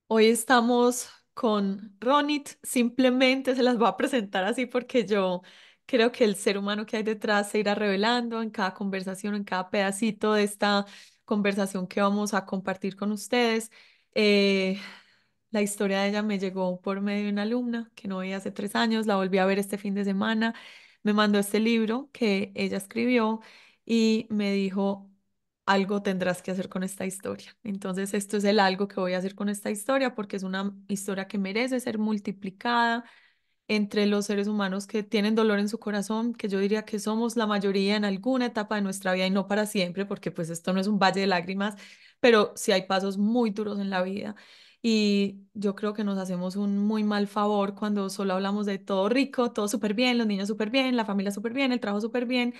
Hoy estamos con Ronit, simplemente se las voy a presentar así porque yo creo que el ser humano que hay detrás se irá revelando en cada conversación, en cada pedacito de esta conversación que vamos a compartir con ustedes. Eh, la historia de ella me llegó por medio de una alumna que no veía hace 3 años, la volví a ver este fin de semana, me mandó este libro que ella escribió y me dijo, algo tendrás que hacer con esta historia. Entonces, esto es el algo que voy a hacer con esta historia porque es una historia que merece ser multiplicada entre los seres humanos que tienen dolor en su corazón, que yo diría que somos la mayoría en alguna etapa de nuestra vida y no para siempre, porque pues esto no es un valle de lágrimas, pero sí hay pasos muy duros en la vida. Y yo creo que nos hacemos un muy mal favor cuando solo hablamos de todo rico, todo súper bien, los niños súper bien, la familia súper bien, el trabajo súper bien,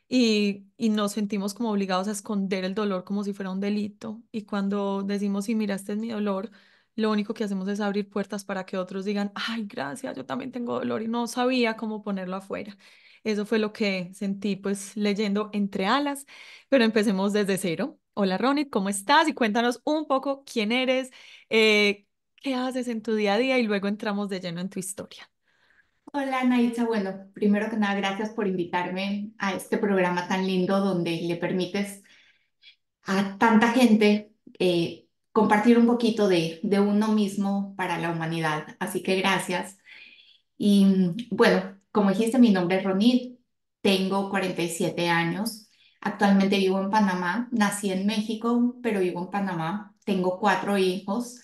y nos sentimos como obligados a esconder el dolor como si fuera un delito. Y cuando decimos, sí, mira, este es mi dolor, lo único que hacemos es abrir puertas para que otros digan, ay, gracias, yo también tengo dolor y no sabía cómo ponerlo afuera. Eso fue lo que sentí pues leyendo Entre Alas, pero empecemos desde cero. Hola Ronit, ¿cómo estás? Y cuéntanos un poco quién eres, qué haces en tu día a día y luego entramos de lleno en tu historia. Hola, Anaitza. Bueno, primero que nada, gracias por invitarme a este programa tan lindo donde le permites a tanta gente compartir un poquito de uno mismo para la humanidad. Así que gracias. Y bueno, como dijiste, mi nombre es Ronit, tengo 47 años. Actualmente vivo en Panamá. Nací en México, pero vivo en Panamá. Tengo 4 hijos.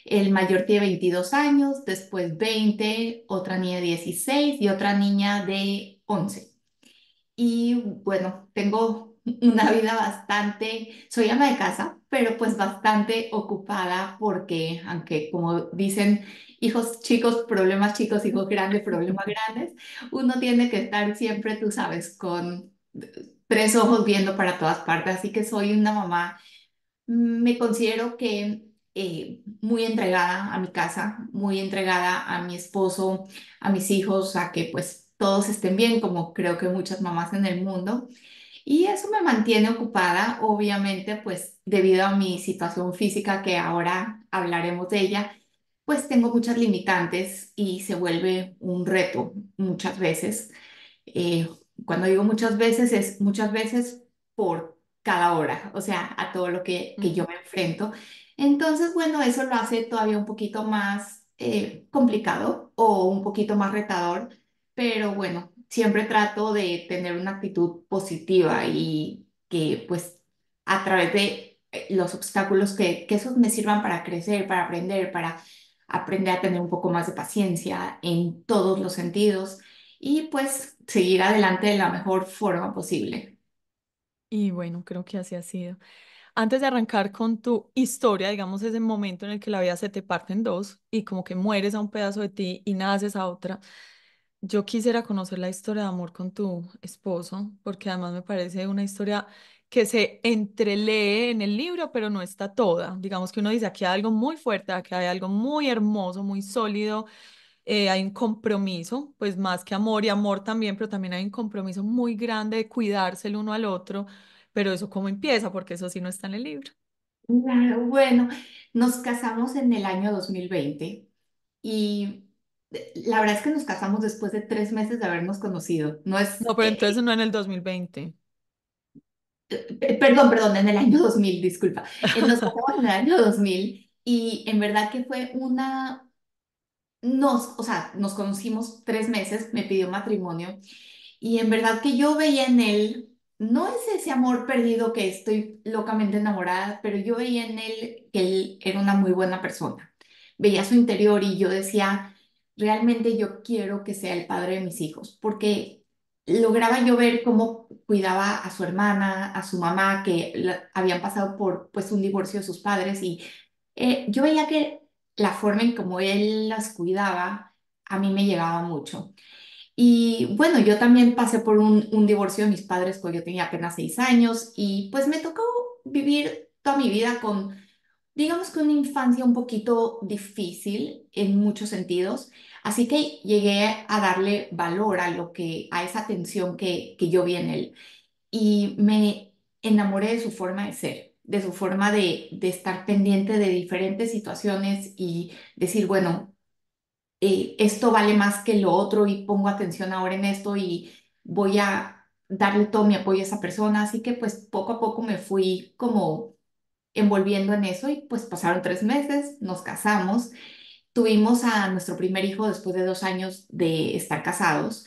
El mayor tiene 22 años, después 20, otra niña de 16 y otra niña de 11. Y bueno, tengo una vida bastante, soy ama de casa, pero pues bastante ocupada porque, aunque como dicen, hijos chicos, problemas chicos, hijos grandes, problemas grandes, uno tiene que estar siempre, tú sabes, con tres ojos viendo para todas partes. Así que soy una mamá. Me considero que muy entregada a mi casa, muy entregada a mi esposo, a mis hijos, a que pues todos estén bien, como creo que muchas mamás en el mundo. Y eso me mantiene ocupada, obviamente, pues debido a mi situación física, que ahora hablaremos de ella, pues tengo muchas limitantes y se vuelve un reto muchas veces. Eh, Cuando digo muchas veces, es muchas veces por cada hora, o sea, a todo lo que yo Ujú. me enfrento. Entonces, bueno, eso lo hace todavía un poquito más complicado o un poquito más retador, pero bueno, siempre trato de tener una actitud positiva y que pues a través de los obstáculos que esos me sirvan para crecer, para aprender a tener un poco más de paciencia en todos los sentidos y pues seguir adelante de la mejor forma posible. Y bueno, creo que así ha sido. Antes de arrancar con tu historia, digamos, ese momento en el que la vida se te parte en dos y como que mueres a un pedazo de ti y naces a otra, yo quisiera conocer la historia de amor con tu esposo, porque además me parece una historia que se entrelee en el libro, pero no está toda. Digamos que uno dice, aquí hay algo muy fuerte, aquí hay algo muy hermoso, muy sólido, hay un compromiso, pues más que amor y amor también, pero también hay un compromiso muy grande de cuidarse el uno al otro, pero eso cómo empieza, porque eso sí no está en el libro. Claro, bueno, nos casamos en el año 2020 y la verdad es que nos casamos después de 3 meses de habernos conocido. No es, No, pero entonces no en el 2020. perdón, en el año 2000, disculpa. Nos casamos en el año 2000 y en verdad que fue o sea, nos conocimos 3 meses, me pidió matrimonio. Y en verdad que yo veía en él, no es ese amor perdido que estoy locamente enamorada, pero yo veía en él que él era una muy buena persona. Veía su interior y yo decía, realmente yo quiero que sea el padre de mis hijos, porque lograba yo ver cómo cuidaba a su hermana, a su mamá, que habían pasado por pues un divorcio de sus padres y yo veía que la forma en cómo él las cuidaba a mí me llegaba mucho. Y bueno, yo también pasé por un divorcio de mis padres cuando yo tenía apenas 6 años y pues me tocó vivir toda mi vida con, digamos que una infancia un poquito difícil en muchos sentidos. Así que llegué a darle valor a esa atención que yo vi en él y me enamoré de su forma de ser. de su forma de estar pendiente de diferentes situaciones y decir, bueno, esto vale más que lo otro y pongo atención ahora en esto y voy a darle todo mi apoyo a esa persona. Así que pues poco a poco me fui como envolviendo en eso y pues pasaron 3 meses, nos casamos, tuvimos a nuestro primer hijo después de 2 años de estar casados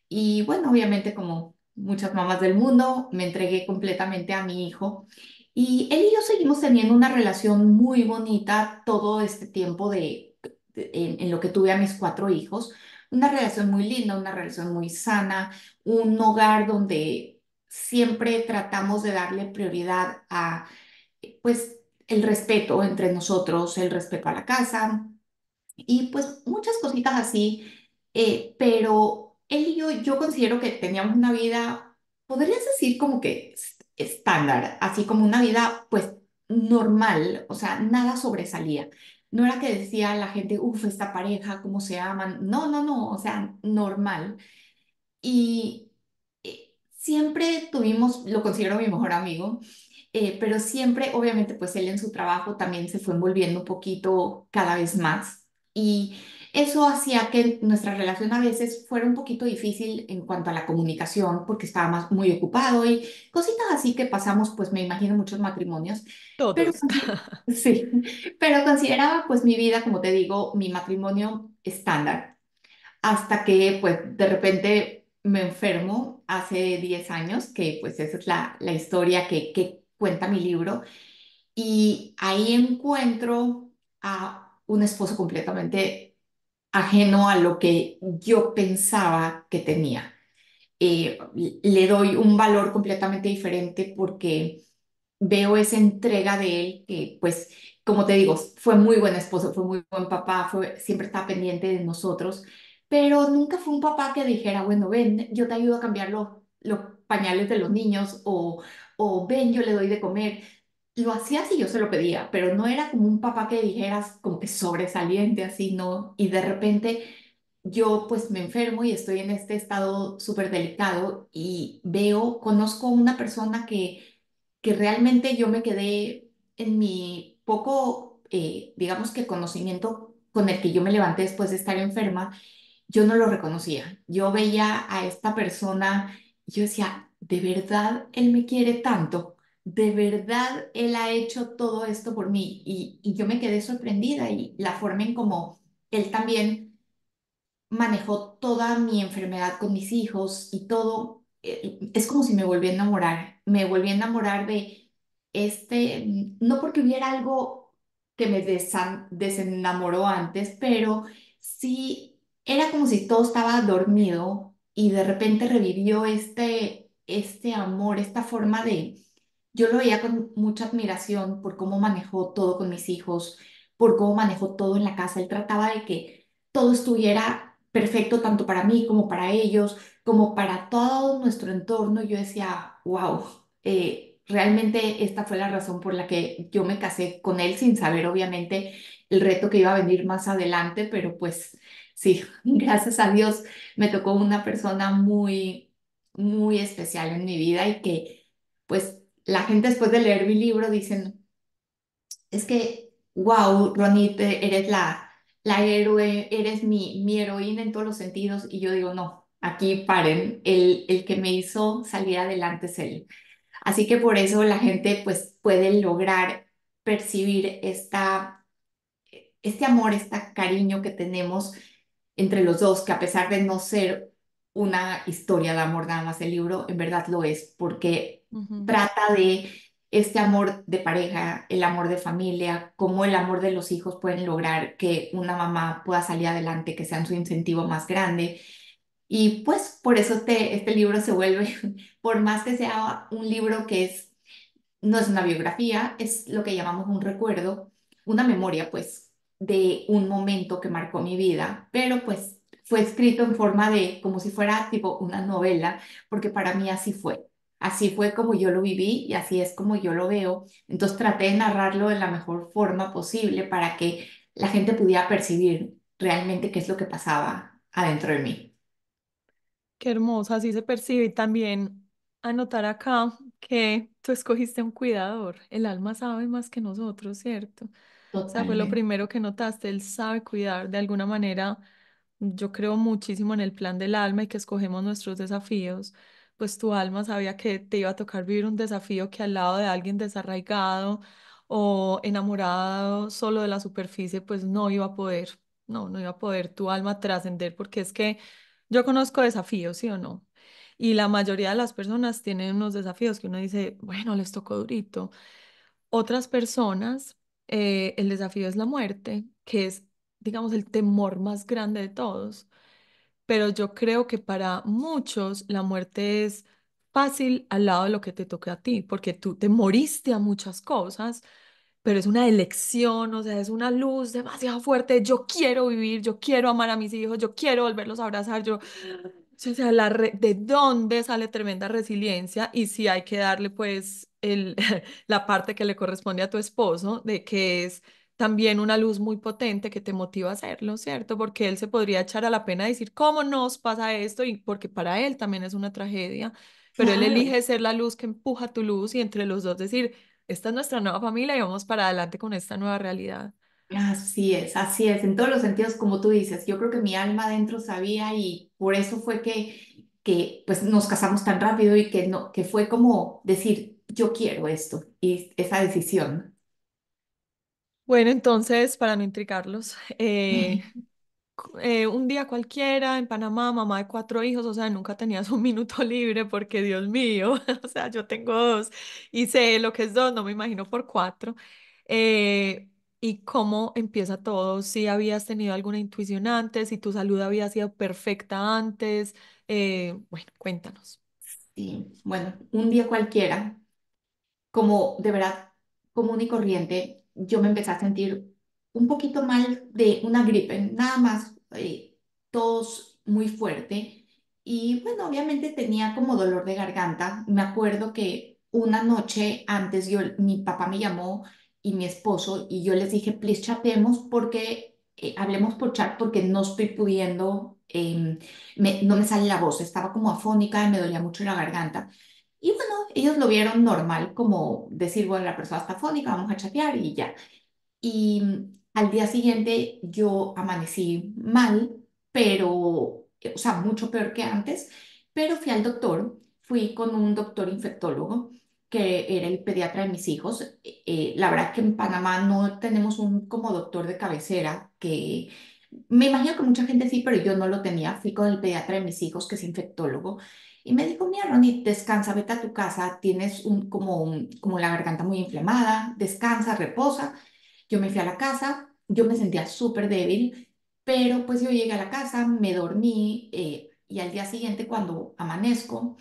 y bueno, obviamente como muchas mamás del mundo, me entregué completamente a mi hijo y él y yo seguimos teniendo una relación muy bonita todo este tiempo en lo que tuve a mis 4 hijos. Una relación muy linda, una relación muy sana, un hogar donde siempre tratamos de darle prioridad a, pues, el respeto entre nosotros, el respeto a la casa, y pues muchas cositas así, pero él y yo considero que teníamos una vida, podrías decir como que estándar, así como una vida pues normal, o sea, nada sobresalía. No era que decía la gente, uff, esta pareja, cómo se aman. No, no, no, o sea, normal. Y siempre tuvimos, lo considero mi mejor amigo, pero siempre, obviamente, pues él en su trabajo también se fue envolviendo un poquito cada vez más. Y eso hacía que nuestra relación a veces fuera un poquito difícil en cuanto a la comunicación, porque estaba muy ocupado y cositas así que pasamos, pues me imagino muchos matrimonios, pero Todos. sí, pero consideraba pues mi vida, como te digo, mi matrimonio estándar hasta que pues de repente me enfermo hace 10 años, que pues esa es la historia que cuenta mi libro, y ahí encuentro a un esposo completamente ajeno a lo que yo pensaba que tenía. Le doy un valor completamente diferente porque veo esa entrega de él que, pues, como te digo, fue muy buen esposo, fue muy buen papá, siempre está pendiente de nosotros, pero nunca fue un papá que dijera, bueno, ven, yo te ayudo a cambiar los pañales de los niños o ven, yo le doy de comer. Lo hacía si yo se lo pedía, pero no era como un papá que dijeras como que sobresaliente así, ¿no? Y de repente yo pues me enfermo y estoy en este estado súper delicado y conozco una persona que realmente yo me quedé en mi poco, digamos que conocimiento con el que yo me levanté después de estar enferma, yo no lo reconocía. Yo veía a esta persona y yo decía, ¿de verdad él me quiere tanto? ¿De verdad él ha hecho todo esto por mí? Y yo me quedé sorprendida y la forma en como él también manejó toda mi enfermedad con mis hijos y todo, es como si me volví a enamorar. Me volví a enamorar de no porque hubiera algo que me desenamoró antes, pero sí era como si todo estaba dormido y de repente revivió este amor, esta forma de... Yo lo veía con mucha admiración por cómo manejó todo con mis hijos, por cómo manejó todo en la casa. Él trataba de que todo estuviera perfecto tanto para mí como para ellos, como para todo nuestro entorno. Yo decía, wow, realmente esta fue la razón por la que yo me casé con él sin saber obviamente el reto que iba a venir más adelante, pero pues sí, gracias a Dios me tocó una persona muy, muy especial en mi vida y que pues la gente después de leer mi libro dicen, es que, wow, Ronit, eres la héroe, eres mi heroína en todos los sentidos. Y yo digo, no, aquí paren, el que me hizo salir adelante es él. Así que por eso la gente pues puede lograr percibir este amor, este cariño que tenemos entre los dos, que a pesar de no ser una historia de amor nada más el libro, en verdad lo es, porque Ujú. trata de este amor de pareja, el amor de familia, cómo el amor de los hijos pueden lograr que una mamá pueda salir adelante, que sean su incentivo más grande. Y pues por eso este libro se vuelve, por más que sea un libro que no es una biografía, es lo que llamamos un recuerdo, una memoria, pues, de un momento que marcó mi vida, pero pues fue escrito en forma de, como si fuera tipo una novela, porque para mí así fue. Así fue como yo lo viví y así es como yo lo veo. Entonces traté de narrarlo de la mejor forma posible para que la gente pudiera percibir realmente qué es lo que pasaba adentro de mí. Qué hermosa, así se percibe. Y también anotar acá que tú escogiste un cuidador. El alma sabe más que nosotros, ¿cierto? O sea, fue lo Totalmente. primero que notaste. Él sabe cuidar de alguna manera. Yo creo muchísimo en el plan del alma y que escogemos nuestros desafíos. Pues tu alma sabía que te iba a tocar vivir un desafío que al lado de alguien desarraigado o enamorado solo de la superficie, pues no iba a poder. No, no iba a poder tu alma trascender porque es que yo conozco desafíos, ¿sí o no? Y la mayoría de las personas tienen unos desafíos que uno dice, bueno, les tocó durito. Otras personas, el desafío es la muerte, que es, digamos, el temor más grande de todos. Pero yo creo que para muchos la muerte es fácil al lado de lo que te toque a ti, porque tú te moriste a muchas cosas, pero es una elección, o sea, es una luz demasiado fuerte. Yo quiero vivir, yo quiero amar a mis hijos, yo quiero volverlos a abrazar, yo, o sea, ¿de dónde sale tremenda resiliencia? Y si hay que darle pues la parte que le corresponde a tu esposo, de que es también una luz muy potente que te motiva a hacerlo, ¿cierto? Porque él se podría echar a la pena decir, ¿cómo nos pasa esto? Y porque para él también es una tragedia, pero él Claro. elige ser la luz que empuja tu luz y entre los dos decir, esta es nuestra nueva familia y vamos para adelante con esta nueva realidad. Así es, en todos los sentidos, como tú dices. Yo creo que mi alma adentro sabía y por eso fue que pues nos casamos tan rápido y que, no, que fue como decir, yo quiero esto y esa decisión. Bueno, entonces, para no intrigarlos, un día cualquiera en Panamá, mamá de cuatro hijos, o sea, nunca tenías un minuto libre porque, Dios mío, o sea, yo tengo dos y sé lo que es dos, no me imagino por cuatro. Eh, ¿Y cómo empieza todo? Si habías tenido alguna intuición antes, si tu salud había sido perfecta antes, bueno, cuéntanos. Sí, bueno, un día cualquiera, como de verdad común y corriente, yo me empecé a sentir un poquito mal de una gripe, nada más, tos muy fuerte. Y bueno, obviamente tenía como dolor de garganta. Me acuerdo que una noche antes mi papá me llamó y mi esposo y yo les dije, please chatemos porque hablemos por chat porque no estoy pudiendo, no me sale la voz, estaba como afónica y me dolía mucho la garganta. Y bueno, ellos lo vieron normal, como decir, bueno, la persona está fónica, vamos a chatear y ya. Y al día siguiente yo amanecí mal, pero, o sea, mucho peor que antes, pero fui al doctor, fui con un doctor infectólogo que era el pediatra de mis hijos. La verdad que en Panamá no tenemos un como doctor de cabecera que me imagino que mucha gente sí, pero yo no lo tenía. Fui con el pediatra de mis hijos, que es infectólogo, y me dijo, mira, Ronnie, descansa, vete a tu casa, tienes como la garganta muy inflamada, descansa, reposa. Yo me fui a la casa, yo me sentía súper débil, pero pues yo llegué a la casa, me dormí y al día siguiente cuando amanezco,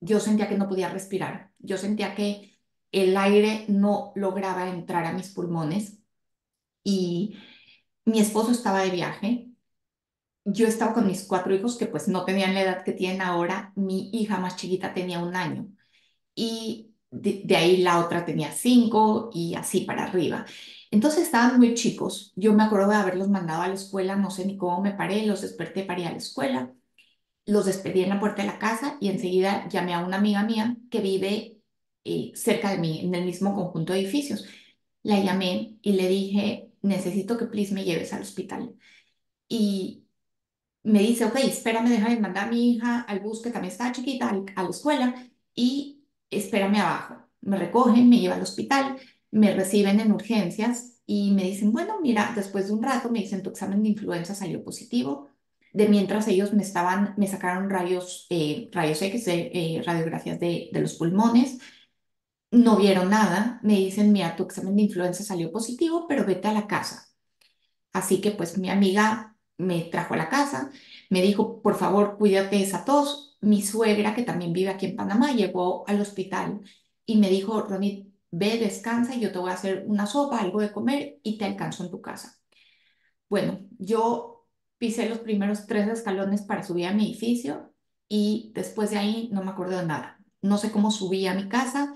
yo sentía que no podía respirar, yo sentía que el aire no lograba entrar a mis pulmones y mi esposo estaba de viaje. Yo estaba con mis cuatro hijos que pues no tenían la edad que tienen ahora. Mi hija más chiquita tenía 1 año y de ahí la otra tenía 5 y así para arriba. Entonces estaban muy chicos. Yo me acuerdo de haberlos mandado a la escuela, no sé ni cómo me paré, los desperté para ir a la escuela, los despedí en la puerta de la casa y enseguida llamé a una amiga mía que vive cerca de mí, en el mismo conjunto de edificios. La llamé y le dije, necesito que please me lleves al hospital. Y me dice, ok, espérame, déjame mandar a mi hija al bus que también está chiquita, a la escuela, y espérame abajo. Me recogen, me llevan al hospital, me reciben en urgencias y me dicen, bueno, mira, después de un rato me dicen, tu examen de influenza salió positivo. De mientras ellos me sacaron rayos X, radiografías de los pulmones, no vieron nada, me dicen, mira, tu examen de influenza salió positivo, pero vete a la casa. Así que pues mi amiga me trajo a la casa, me dijo, por favor, cuídate de esa tos. Mi suegra, que también vive aquí en Panamá, llegó al hospital y me dijo, Ronit, ve, descansa y yo te voy a hacer una sopa, algo de comer y te alcanzo en tu casa. Bueno, yo pisé los primeros 3 escalones para subir a mi edificio y después de ahí no me acuerdo de nada. No sé cómo subí a mi casa.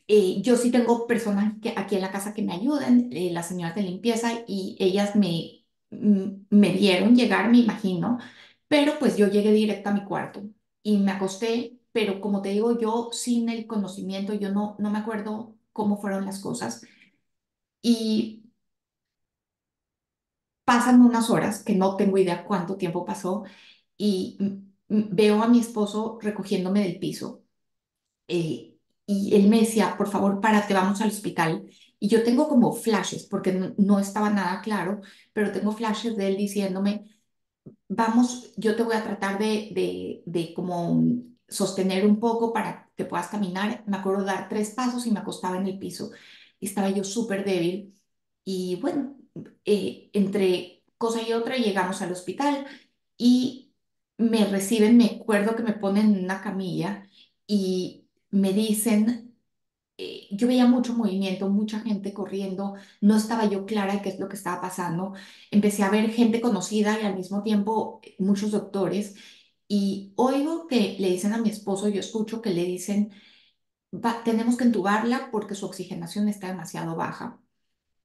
Yo sí tengo personas aquí en la casa que me ayuden, las señoras de limpieza, y ellas me vieron llegar, me imagino, pero pues yo llegué directo a mi cuarto y me acosté pero como te digo, yo sin el conocimiento, yo no me acuerdo cómo fueron las cosas. Y pasan unas horas, que no tengo idea cuánto tiempo pasó, y veo a mi esposo recogiéndome del piso. Y él me decía, por favor, párate, vamos al hospital. Y yo tengo como flashes, porque no estaba nada claro, pero tengo flashes de él diciéndome, vamos, yo te voy a tratar de como sostener un poco para que puedas caminar. Me acuerdo dar 3 pasos y me acostaba en el piso. Estaba yo súper débil. Y bueno, entre cosa y otra llegamos al hospital y me reciben, me acuerdo que me ponen en una camilla y me dicen, yo veía mucho movimiento, mucha gente corriendo, no estaba yo clara de qué es lo que estaba pasando. Empecé a ver gente conocida y al mismo tiempo muchos doctores y oigo que le dicen a mi esposo, yo escucho que le dicen, tenemos que entubarla porque su oxigenación está demasiado baja".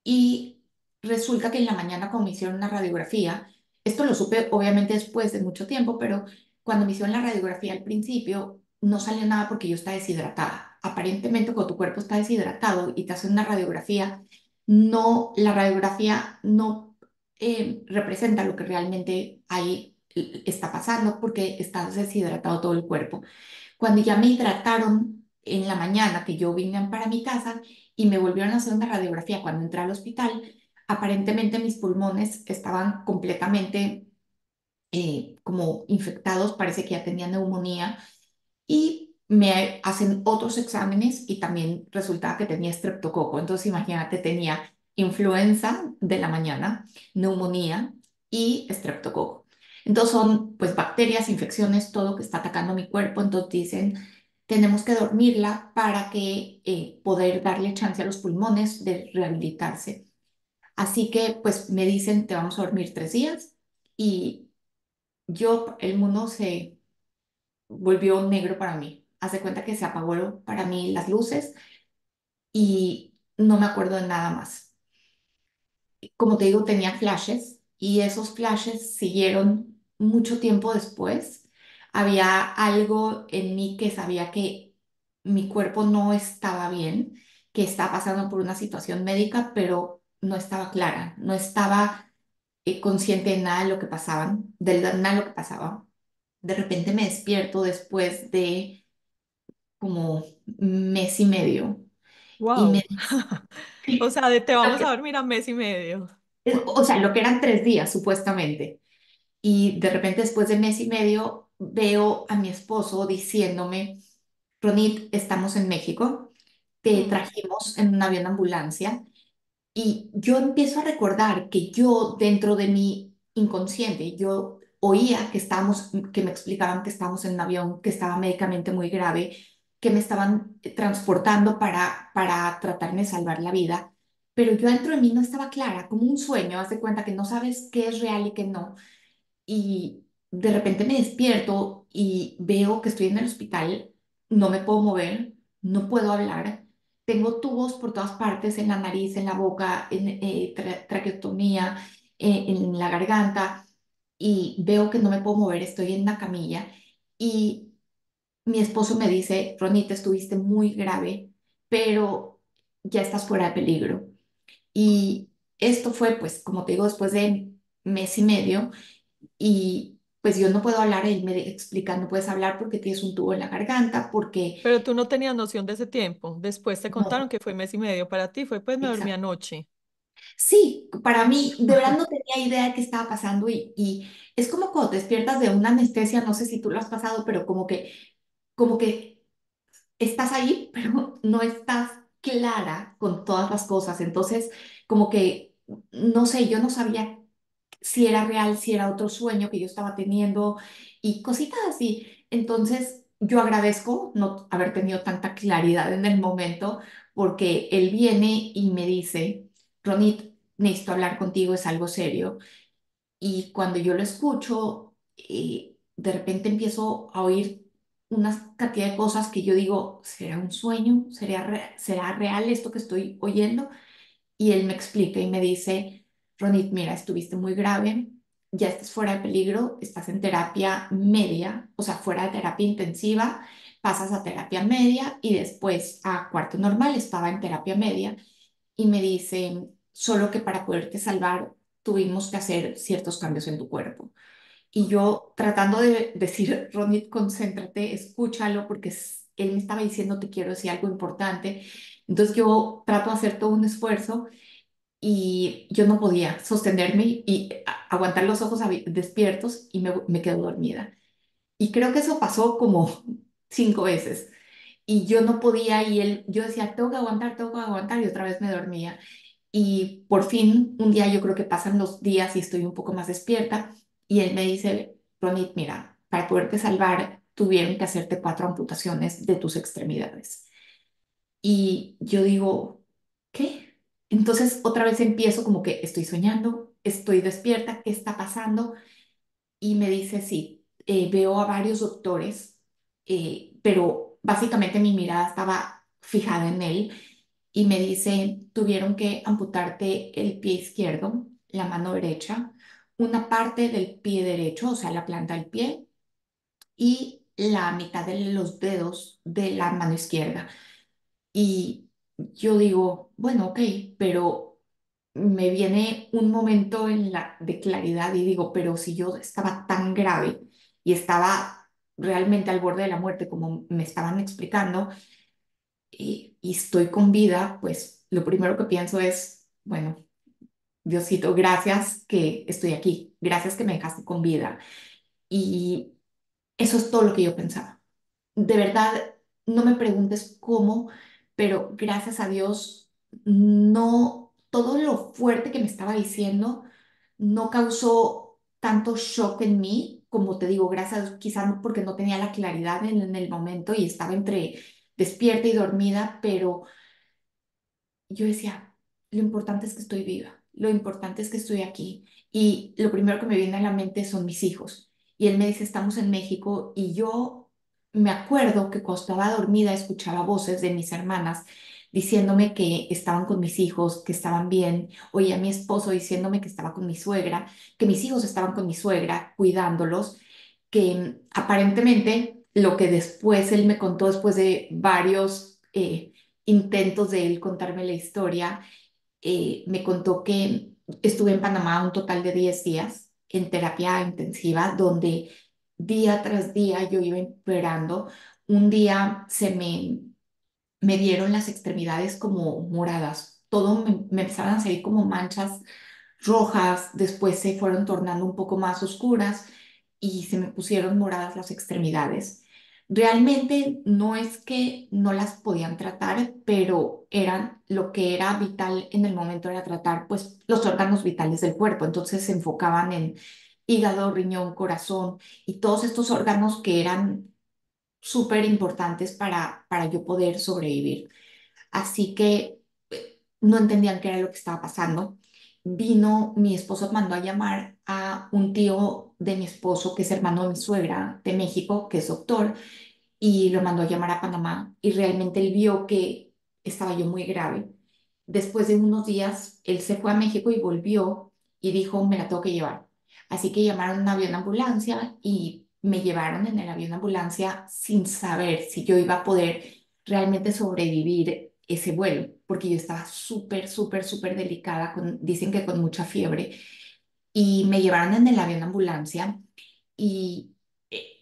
Y resulta que en la mañana cuando me hicieron una radiografía, esto lo supe obviamente después de mucho tiempo, pero cuando me hicieron la radiografía al principio no salió nada porque yo estaba deshidratada. Aparentemente cuando tu cuerpo está deshidratado y te hacen una radiografía, no, la radiografía no representa lo que realmente ahí está pasando porque estás deshidratado todo el cuerpo. Cuando ya me hidrataron en la mañana, que yo vine para mi casa y me volvieron a hacer una radiografía cuando entré al hospital, aparentemente mis pulmones estaban completamente como infectados, parece que ya tenía neumonía y me hacen otros exámenes y también resultaba que tenía estreptococo. Entonces, imagínate, tenía influenza de la mañana, neumonía y estreptococo. Entonces son pues bacterias, infecciones, todo que está atacando mi cuerpo. Entonces dicen, tenemos que dormirla para que poder darle chance a los pulmones de rehabilitarse. Así que pues me dicen, te vamos a dormir 3 días y yo, el mundo se volvió negro para mí. Haz de cuenta que se apagó para mí las luces y no me acuerdo de nada más. Como te digo, tenía flashes y esos flashes siguieron mucho tiempo después. Había algo en mí que sabía que mi cuerpo no estaba bien, que estaba pasando por una situación médica, pero no estaba clara, no estaba consciente de nada de lo que pasaban, de nada de lo que pasaba. De repente me despierto después de como mes y medio y me Wow. dice, O sea, de te lo vamos a que- dormir a mes y medio. o sea, lo que eran 3 días supuestamente. Y de repente después de mes y medio veo a mi esposo diciéndome, Ronit, estamos en México, te Mm. trajimos en un avión ambulancia. Y yo empiezo a recordar que yo dentro de mi inconsciente, yo oía que estábamos, que me explicaban que estábamos en un avión, que estaba médicamente muy grave, que me estaban transportando para tratarme de salvar la vida, pero yo dentro de mí no estaba clara, como un sueño, haz de cuenta que no sabes qué es real y qué no y de repente me despierto y veo que estoy en el hospital, no me puedo mover, no puedo hablar, tengo tubos por todas partes, en la nariz, en la boca, en traqueotomía, en la garganta, y veo que no me puedo mover, estoy en una camilla y mi esposo me dice, Ronita, estuviste muy grave, pero ya estás fuera de peligro. Y esto fue, pues, como te digo, después de mes y medio y pues yo no puedo hablar, él me explica, no puedes hablar porque tienes un tubo en la garganta, porque Pero tú no tenías noción de ese tiempo. Después te no, contaron que fue mes y medio para ti. Fue pues me dormí exacto. anoche. Sí, para mí de verdad no tenía idea de qué estaba pasando y es como cuando te despiertas de una anestesia, no sé si tú lo has pasado, pero como que estás ahí, pero no estás clara con todas las cosas. Entonces, como que, no sé, yo no sabía si era real, si era otro sueño que yo estaba teniendo y cositas así. Entonces, yo agradezco no haber tenido tanta claridad en el momento porque él viene y me dice, Ronit, necesito hablar contigo, es algo serio. Y cuando yo lo escucho, de repente empiezo a oír una cantidad de cosas que yo digo, ¿será un sueño? ¿Será real esto que estoy oyendo? Y él me explica y me dice, Ronit, mira, estuviste muy grave, ya estás fuera de peligro, estás en terapia media, o sea, fuera de terapia intensiva, pasas a terapia media y después a cuarto normal, estaba en terapia media y me dicen, solo que para poderte salvar tuvimos que hacer ciertos cambios en tu cuerpo. Y yo tratando de decir, Ronit, concéntrate, escúchalo, porque él me estaba diciendo, te quiero decir algo importante. Entonces yo trato de hacer todo un esfuerzo y yo no podía sostenerme y aguantar los ojos despiertos y me quedo dormida. Y creo que eso pasó como 5 veces. Y yo no podía y yo decía, tengo que aguantar y otra vez me dormía. Y por fin, un día yo creo que pasan los días y estoy un poco más despierta y él me dice, Ronit, mira, para poderte salvar tuvieron que hacerte 4 amputaciones de tus extremidades. Y yo digo, ¿qué? Entonces otra vez empiezo como que estoy soñando, estoy despierta, ¿qué está pasando? Y me dice, sí, veo a varios doctores, pero básicamente mi mirada estaba fijada en él y me dice, tuvieron que amputarte el pie izquierdo, la mano derecha, una parte del pie derecho, o sea, la planta del pie, y la mitad de los dedos de la mano izquierda. Y yo digo, bueno, ok, pero me viene un momento de claridad y digo, pero si yo estaba tan grave y estaba realmente al borde de la muerte como me estaban explicando y estoy con vida, pues lo primero que pienso es, bueno, Diosito, gracias que estoy aquí, gracias que me dejaste con vida. Y eso es todo lo que yo pensaba. De verdad, no me preguntes cómo, pero gracias a Dios, no, todo lo fuerte que me estaba diciendo no causó tanto shock en mí, como te digo, gracias a Dios, quizás porque no tenía la claridad en el momento y estaba entre despierta y dormida, pero yo decía, lo importante es que estoy viva, lo importante es que estoy aquí. Y lo primero que me viene a la mente son mis hijos. Y él me dice, estamos en México y yo me acuerdo que cuando estaba dormida escuchaba voces de mis hermanas diciéndome que estaban con mis hijos, que estaban bien. Oía a mi esposo diciéndome que estaba con mi suegra, que mis hijos estaban con mi suegra cuidándolos, que aparentemente lo que después él me contó después de varios intentos de él contarme la historia, me contó que estuve en Panamá un total de 10 días en terapia intensiva, donde día tras día yo iba empeorando. Un día me dieron las extremidades como moradas, todo me empezaron a salir como manchas rojas, después se fueron tornando un poco más oscuras y se me pusieron moradas las extremidades. Realmente no es que no las podían tratar, pero eran lo que era vital en el momento era tratar pues los órganos vitales del cuerpo. Entonces se enfocaban en hígado, riñón, corazón y todos estos órganos que eran súper importantes para yo poder sobrevivir. Así que no entendían qué era lo que estaba pasando. Vino, mi esposo mandó a llamar a un tío de mi esposo, que es hermano de mi suegra de México, que es doctor, y lo mandó a llamar a Panamá y realmente él vio que estaba yo muy grave. Después de unos días, él se fue a México y volvió y dijo, me la tengo que llevar. Así que llamaron un avión ambulancia y me llevaron en el avión ambulancia sin saber si yo iba a poder realmente sobrevivir ese vuelo, porque yo estaba súper, súper, súper delicada, dicen que con mucha fiebre, y me llevaron en el avión ambulancia y eh,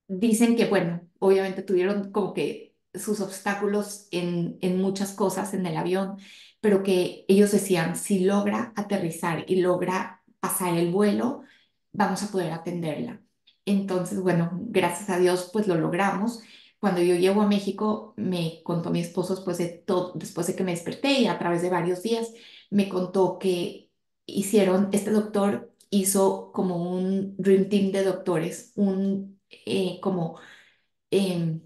dicen que, bueno, obviamente tuvieron como que sus obstáculos en muchas cosas en el avión, pero que ellos decían, si logra aterrizar y logra pasar el vuelo, vamos a poder atenderla. Entonces, bueno, gracias a Dios, pues lo logramos. Cuando yo llego a México, me contó mi esposo después de todo, después de que me desperté y a través de varios días, me contó que este doctor hizo como un Dream Team de doctores, como em,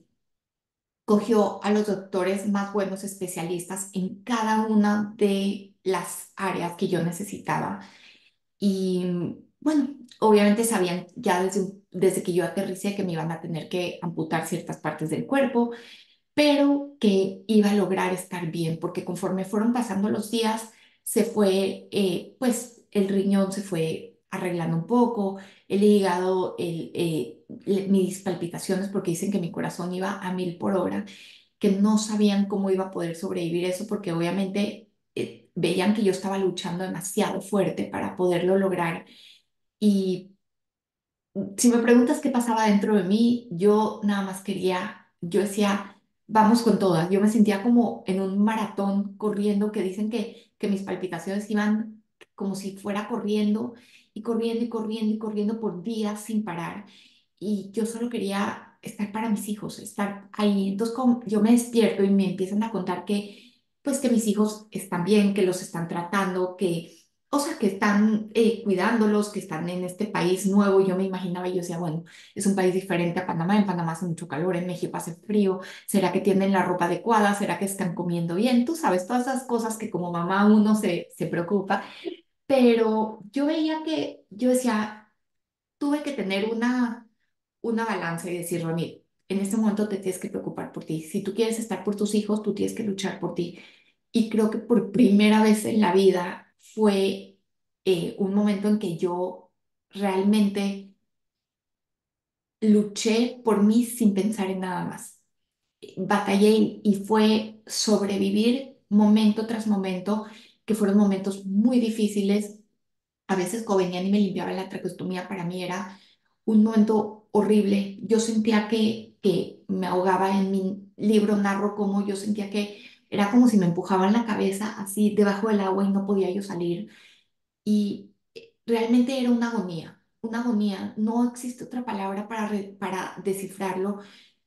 cogió a los doctores más buenos especialistas en cada una de las áreas que yo necesitaba. Y bueno, obviamente sabían ya desde que yo aterricé que me iban a tener que amputar ciertas partes del cuerpo, pero que iba a lograr estar bien, porque conforme fueron pasando los días, se fue, pues el riñón se fue arreglando un poco el hígado, mis palpitaciones, porque dicen que mi corazón iba a 1000 por hora, que no sabían cómo iba a poder sobrevivir eso, porque obviamente veían que yo estaba luchando demasiado fuerte para poderlo lograr. Y si me preguntas qué pasaba dentro de mí, yo nada más quería, yo decía, vamos con todas. Yo me sentía como en un maratón corriendo, que dicen que mis palpitaciones iban como si fuera corriendo y corriendo y corriendo y corriendo por días sin parar. Y yo solo quería estar para mis hijos, estar ahí. Entonces, como yo me despierto y me empiezan a contar que, pues, que mis hijos están bien, que los están tratando, que o sea, que están cuidándolos, que están en este país nuevo. Yo me imaginaba y yo decía, bueno, es un país diferente a Panamá. En Panamá hace mucho calor, en México hace frío. ¿Será que tienen la ropa adecuada? ¿Será que están comiendo bien? Tú sabes, todas esas cosas que como mamá uno se preocupa. Pero yo veía que, yo decía, tuve que tener una balanza y decir, Ronit, en este momento te tienes que preocupar por ti. Si tú quieres estar por tus hijos, tú tienes que luchar por ti. Y creo que por primera vez en la vida fue un momento en que yo realmente luché por mí sin pensar en nada más. Batallé y fue sobrevivir momento tras momento, que fueron momentos muy difíciles. A veces cuando venían y me limpiaban la traqueostomía, para mí era un momento horrible. Yo sentía que me ahogaba. En mi libro narro cómo yo sentía que era como si me empujaban la cabeza así debajo del agua y no podía yo salir. Y realmente era una agonía, una agonía. No existe otra palabra para descifrarlo.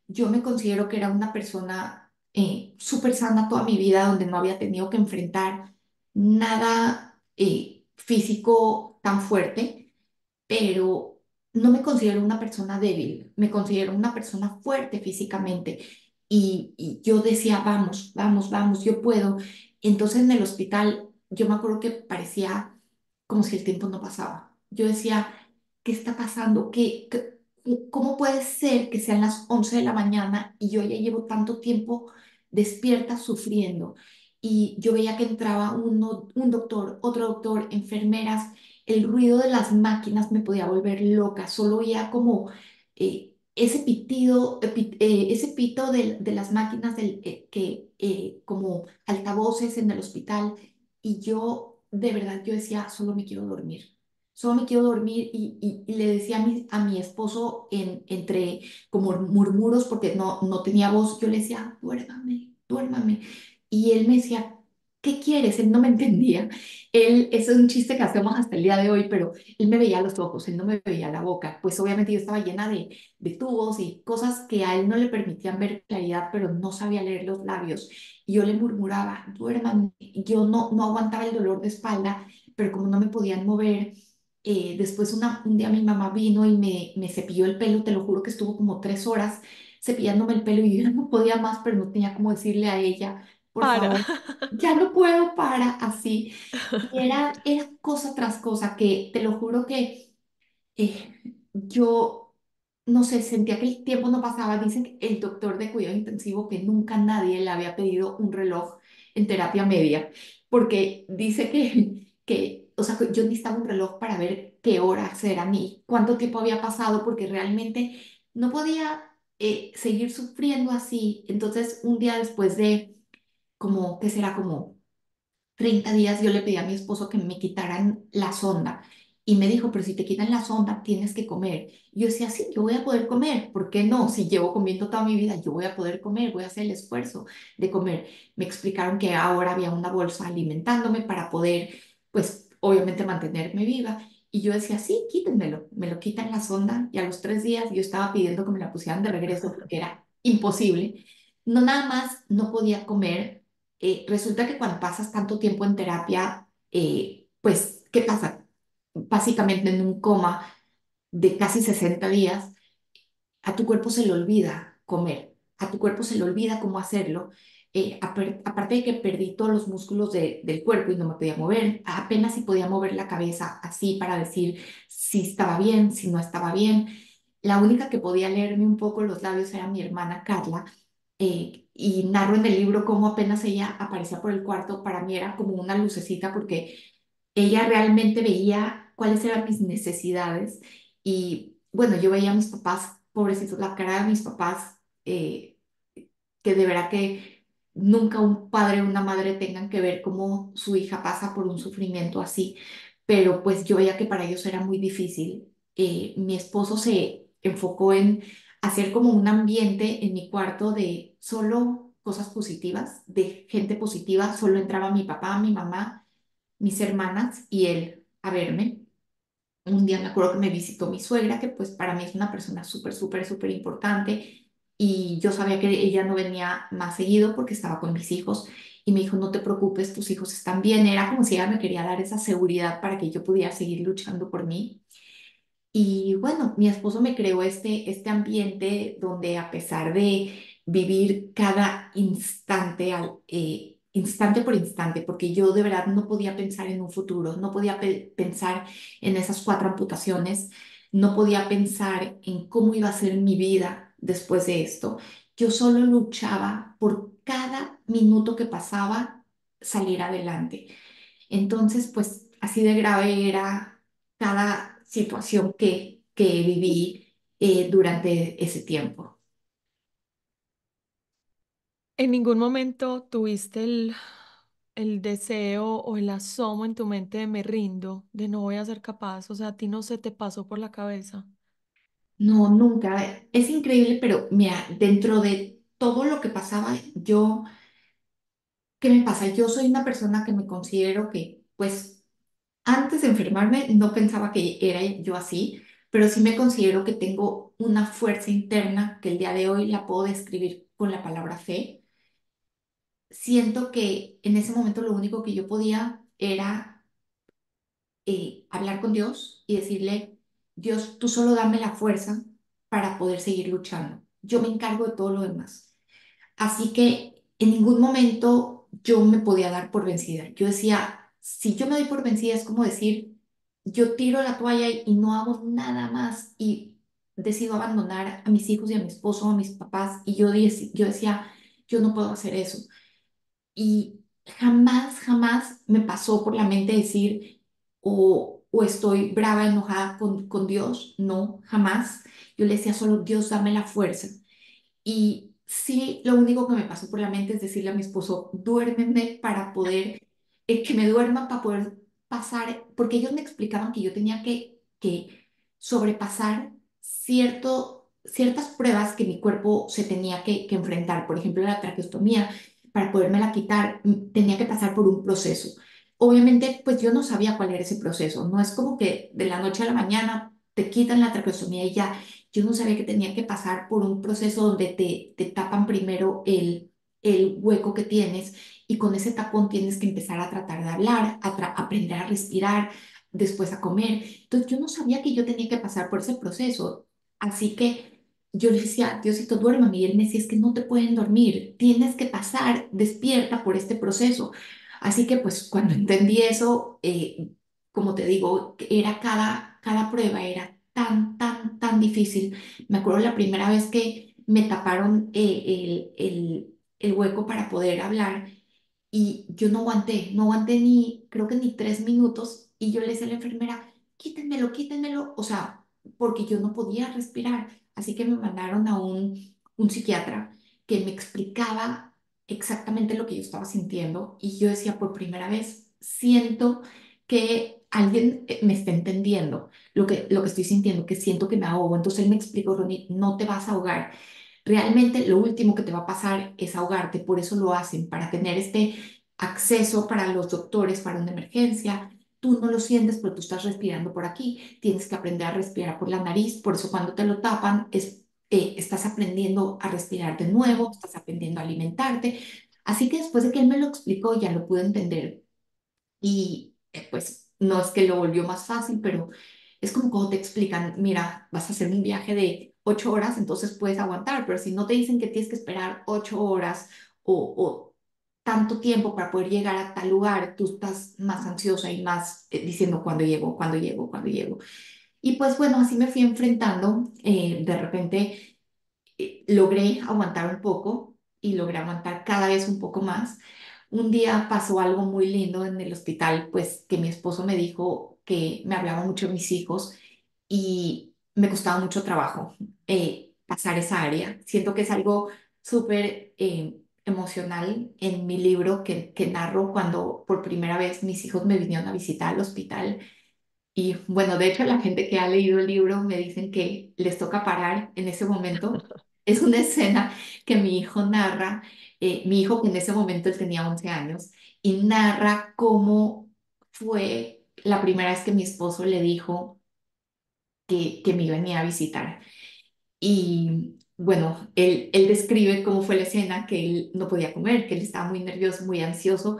Yo me considero que era una persona súper sana toda mi vida, donde no había tenido que enfrentar nada físico tan fuerte, pero no me considero una persona débil, me considero una persona fuerte físicamente. Y yo decía, vamos, vamos, vamos, yo puedo. Entonces en el hospital yo me acuerdo que parecía como si el tiempo no pasaba. Yo decía, ¿qué está pasando? ¿Cómo puede ser que sean las 11 de la mañana y yo ya llevo tanto tiempo despierta sufriendo? Y yo veía que entraba un doctor, otro doctor, enfermeras. El ruido de las máquinas me podía volver loca. Solo oía como ese pitido, ese pito de las máquinas como altavoces en el hospital. Y yo, de verdad, yo decía, solo me quiero dormir. Solo me quiero dormir y le decía a mi esposo entre como murmuros, porque no tenía voz, yo le decía, duérmame, duérmame. Y él me decía, ¿qué quieres? Él no me entendía. Ese es un chiste que hacemos hasta el día de hoy, pero él me veía los ojos, él no me veía la boca. Pues obviamente yo estaba llena de tubos y cosas que a él no le permitían ver claridad, pero no sabía leer los labios. Y yo le murmuraba, duérmame. Y yo no aguantaba el dolor de espalda, pero como no me podían mover, después un día mi mamá vino y me cepilló el pelo. Te lo juro que estuvo como 3 horas cepillándome el pelo y yo ya no podía más, pero no tenía cómo decirle a ella, por Para. favor, ya no puedo, para así. Y era cosa tras cosa que te lo juro que yo, no sé, sentía que el tiempo no pasaba. Dicen que el doctor de cuidado intensivo que nunca nadie le había pedido un reloj en terapia media, porque dice o sea, que yo necesitaba un reloj para ver qué horas eran y cuánto tiempo había pasado, porque realmente no podía seguir sufriendo así. Entonces, un día después de como, ¿qué será? Como 30 días yo le pedí a mi esposo que me quitaran la sonda y me dijo, pero si te quitan la sonda tienes que comer. Y yo decía, sí, yo voy a poder comer, ¿por qué no? Si llevo comiendo toda mi vida, yo voy a poder comer, voy a hacer el esfuerzo de comer. Me explicaron que ahora había una bolsa alimentándome para poder, pues, obviamente mantenerme viva. Y yo decía, sí, quítenmelo. Me lo quitan la sonda y a los 3 días yo estaba pidiendo que me la pusieran de regreso porque era imposible. No, nada más no podía comer. Resulta que cuando pasas tanto tiempo en terapia, pues, ¿qué pasa? Básicamente en un coma de casi 60 días, a tu cuerpo se le olvida comer, a tu cuerpo se le olvida cómo hacerlo. Aparte de que perdí todos los músculos del cuerpo y no me podía mover, apenas si podía mover la cabeza así para decir si estaba bien, si no estaba bien. La única que podía leerme un poco los labios era mi hermana Carla, y narro en el libro cómo apenas ella aparecía por el cuarto, para mí era como una lucecita porque ella realmente veía cuáles eran mis necesidades y bueno, yo veía a mis papás, pobrecitos, la cara de mis papás, que de verdad que nunca un padre o una madre tengan que ver cómo su hija pasa por un sufrimiento así, pero pues yo veía que para ellos era muy difícil. Mi esposo se enfocó en hacer como un ambiente en mi cuarto de solo cosas positivas, de gente positiva, solo entraba mi papá, mi mamá, mis hermanas y él a verme. Un día me acuerdo que me visitó mi suegra, que pues para mí es una persona súper, súper, súper importante y yo sabía que ella no venía más seguido porque estaba con mis hijos y me dijo, no te preocupes, tus hijos están bien. Era como si ella me quería dar esa seguridad para que yo pudiera seguir luchando por mí. Y bueno, mi esposo me creó este ambiente donde a pesar de vivir cada instante, instante por instante, porque yo de verdad no podía pensar en un futuro, no podía pensar en esas 4 amputaciones, no podía pensar en cómo iba a ser mi vida después de esto. Yo solo luchaba por cada minuto que pasaba salir adelante. Entonces, pues así de grave era cada situación que viví durante ese tiempo. ¿En ningún momento tuviste el deseo o el asomo en tu mente de me rindo, de no voy a ser capaz? O sea, a ti no se te pasó por la cabeza. No, nunca. Es increíble, pero mira, dentro de todo lo que pasaba, ¿qué me pasa? Yo soy una persona que me considero que, pues, antes de enfermarme no pensaba que era yo así, pero sí me considero que tengo una fuerza interna que el día de hoy la puedo describir con la palabra fe. Siento que en ese momento lo único que yo podía era hablar con Dios y decirle, Dios, tú solo dame la fuerza para poder seguir luchando. Yo me encargo de todo lo demás. Así que en ningún momento yo me podía dar por vencida. Yo decía, si yo me doy por vencida es como decir, yo tiro la toalla y no hago nada más y decido abandonar a mis hijos y a mi esposo, a mis papás. Y yo decía, yo no puedo hacer eso. Y jamás, jamás me pasó por la mente decir, o estoy brava, enojada con Dios. No, jamás. Yo le decía solo, Dios, dame la fuerza. Y sí, lo único que me pasó por la mente es decirle a mi esposo, duérmeme para poder, que me duerma para poder pasar, porque ellos me explicaban que yo tenía que sobrepasar ciertas pruebas que mi cuerpo se tenía que enfrentar. Por ejemplo, la traqueostomía, para podérmela quitar, tenía que pasar por un proceso. Obviamente, pues yo no sabía cuál era ese proceso. No es como que de la noche a la mañana te quitan la traqueostomía y ya. Yo no sabía que tenía que pasar por un proceso donde te tapan primero el hueco que tienes y con ese tapón tienes que empezar a tratar de hablar, aprender a respirar, después a comer. Entonces yo no sabía que yo tenía que pasar por ese proceso. Así que yo le decía, Diosito, duérmame. Y él me decía, es que no te pueden dormir, tienes que pasar despierta por este proceso. Así que pues cuando entendí eso, como te digo, era cada prueba, era tan, tan, tan difícil. Me acuerdo la primera vez que me taparon el hueco para poder hablar y yo no aguanté ni, creo que ni 3 minutos y yo le decía a la enfermera, quítenmelo, quítenmelo, o sea, porque yo no podía respirar. Así que me mandaron a un psiquiatra que me explicaba exactamente lo que yo estaba sintiendo y yo decía, por primera vez, siento que alguien me está entendiendo lo que estoy sintiendo, que siento que me ahogo. Entonces él me explicó, Ronnie, no te vas a ahogar. Realmente lo último que te va a pasar es ahogarte, por eso lo hacen, para tener este acceso para los doctores para una emergencia. Tú no lo sientes, pero tú estás respirando por aquí. Tienes que aprender a respirar por la nariz, por eso cuando te lo tapan estás aprendiendo a respirar de nuevo, Mm. estás aprendiendo a alimentarte. Así que después de que él me lo explicó, ya lo pude entender y pues no es que lo volvió más fácil, pero es como cuando te explican, mira, vas a hacer un viaje de 8 horas, entonces puedes aguantar, pero si no te dicen que tienes que esperar 8 horas o tanto tiempo para poder llegar a tal lugar, tú estás más ansiosa y más diciendo cuándo llego, cuándo llego, cuándo llego. Y pues bueno, así me fui enfrentando. De repente logré aguantar un poco y logré aguantar cada vez un poco más. un día pasó algo muy lindo en el hospital, pues que mi esposo me dijo que me hablaba mucho de mis hijos y me costaba mucho trabajo pasar esa área. Siento que es algo súper emocional en mi libro que narro cuando por primera vez mis hijos me vinieron a visitar al hospital. Y bueno, de hecho la gente que ha leído el libro me dicen que les toca parar en ese momento. Es una escena que mi hijo narra, mi hijo que en ese momento él tenía 11 años, y narra cómo fue la primera vez que mi esposo le dijo que me iba a venir a visitar. Y bueno, él describe cómo fue la escena, que él no podía comer, que él estaba muy nervioso, muy ansioso.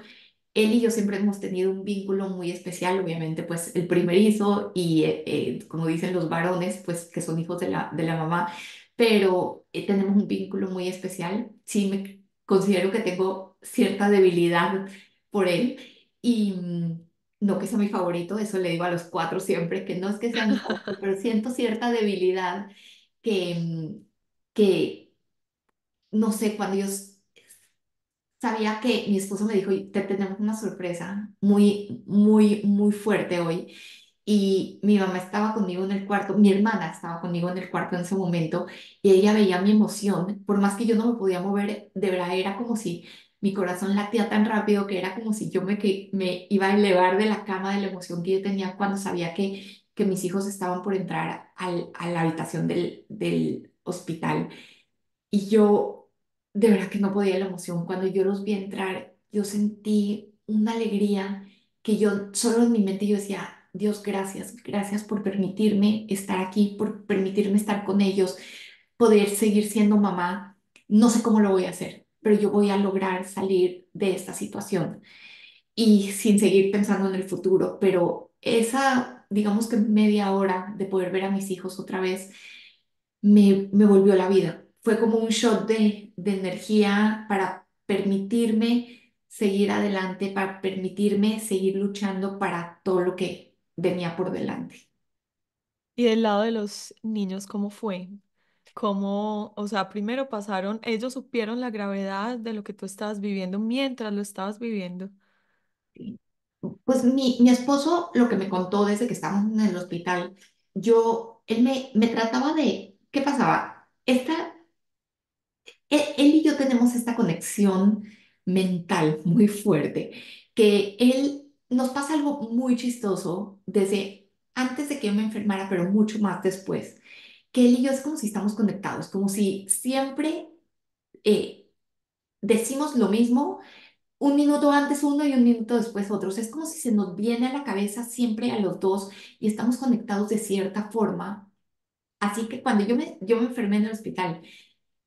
Él y yo siempre hemos tenido un vínculo muy especial, obviamente, pues el primerizo y, como dicen los varones, pues que son hijos de la mamá, pero tenemos un vínculo muy especial. Sí, me considero que tengo cierta debilidad por él y no que sea mi favorito, eso le digo a los cuatro siempre, que no es que sea mi favorito, pero siento cierta debilidad que, que no sé, cuando yo sabía que mi esposo me dijo, te tenemos una sorpresa muy, muy, muy fuerte hoy. Y mi mamá estaba conmigo en el cuarto, mi hermana estaba conmigo en el cuarto en ese momento y ella veía mi emoción, por más que yo no me podía mover, de verdad era como si mi corazón latía tan rápido que era como si yo que me iba a elevar de la cama de la emoción que yo tenía cuando sabía que mis hijos estaban por entrar a la habitación del hospital. Y yo, de verdad que no podía la emoción. Cuando yo los vi entrar, yo sentí una alegría que yo solo en mi mente yo decía, Dios, gracias, gracias por permitirme estar aquí, por permitirme estar con ellos, poder seguir siendo mamá. No sé cómo lo voy a hacer, pero yo voy a lograr salir de esta situación y sin seguir pensando en el futuro. Pero esa, digamos que media hora de poder ver a mis hijos otra vez me volvió la vida. Fue como un shot de energía para permitirme seguir adelante, para permitirme seguir luchando para todo lo que venía por delante. Y del lado de los niños, ¿cómo fue? ¿Cómo, o sea, primero pasaron, ellos supieron la gravedad de lo que tú estabas viviendo mientras lo estabas viviendo? Pues mi esposo, lo que me contó desde que estábamos en el hospital, él me trataba de, ¿qué pasaba? Él y yo tenemos esta conexión mental muy fuerte, que él nos pasa algo muy chistoso desde antes de que yo me enfermara, pero mucho más después, que él y yo es como si estamos conectados, como si siempre eh, decimos lo mismo, un minuto antes uno y un minuto después otros. Es como si se nos viene a la cabeza siempre a los dos y estamos conectados de cierta forma. Así que cuando yo me enfermé en el hospital,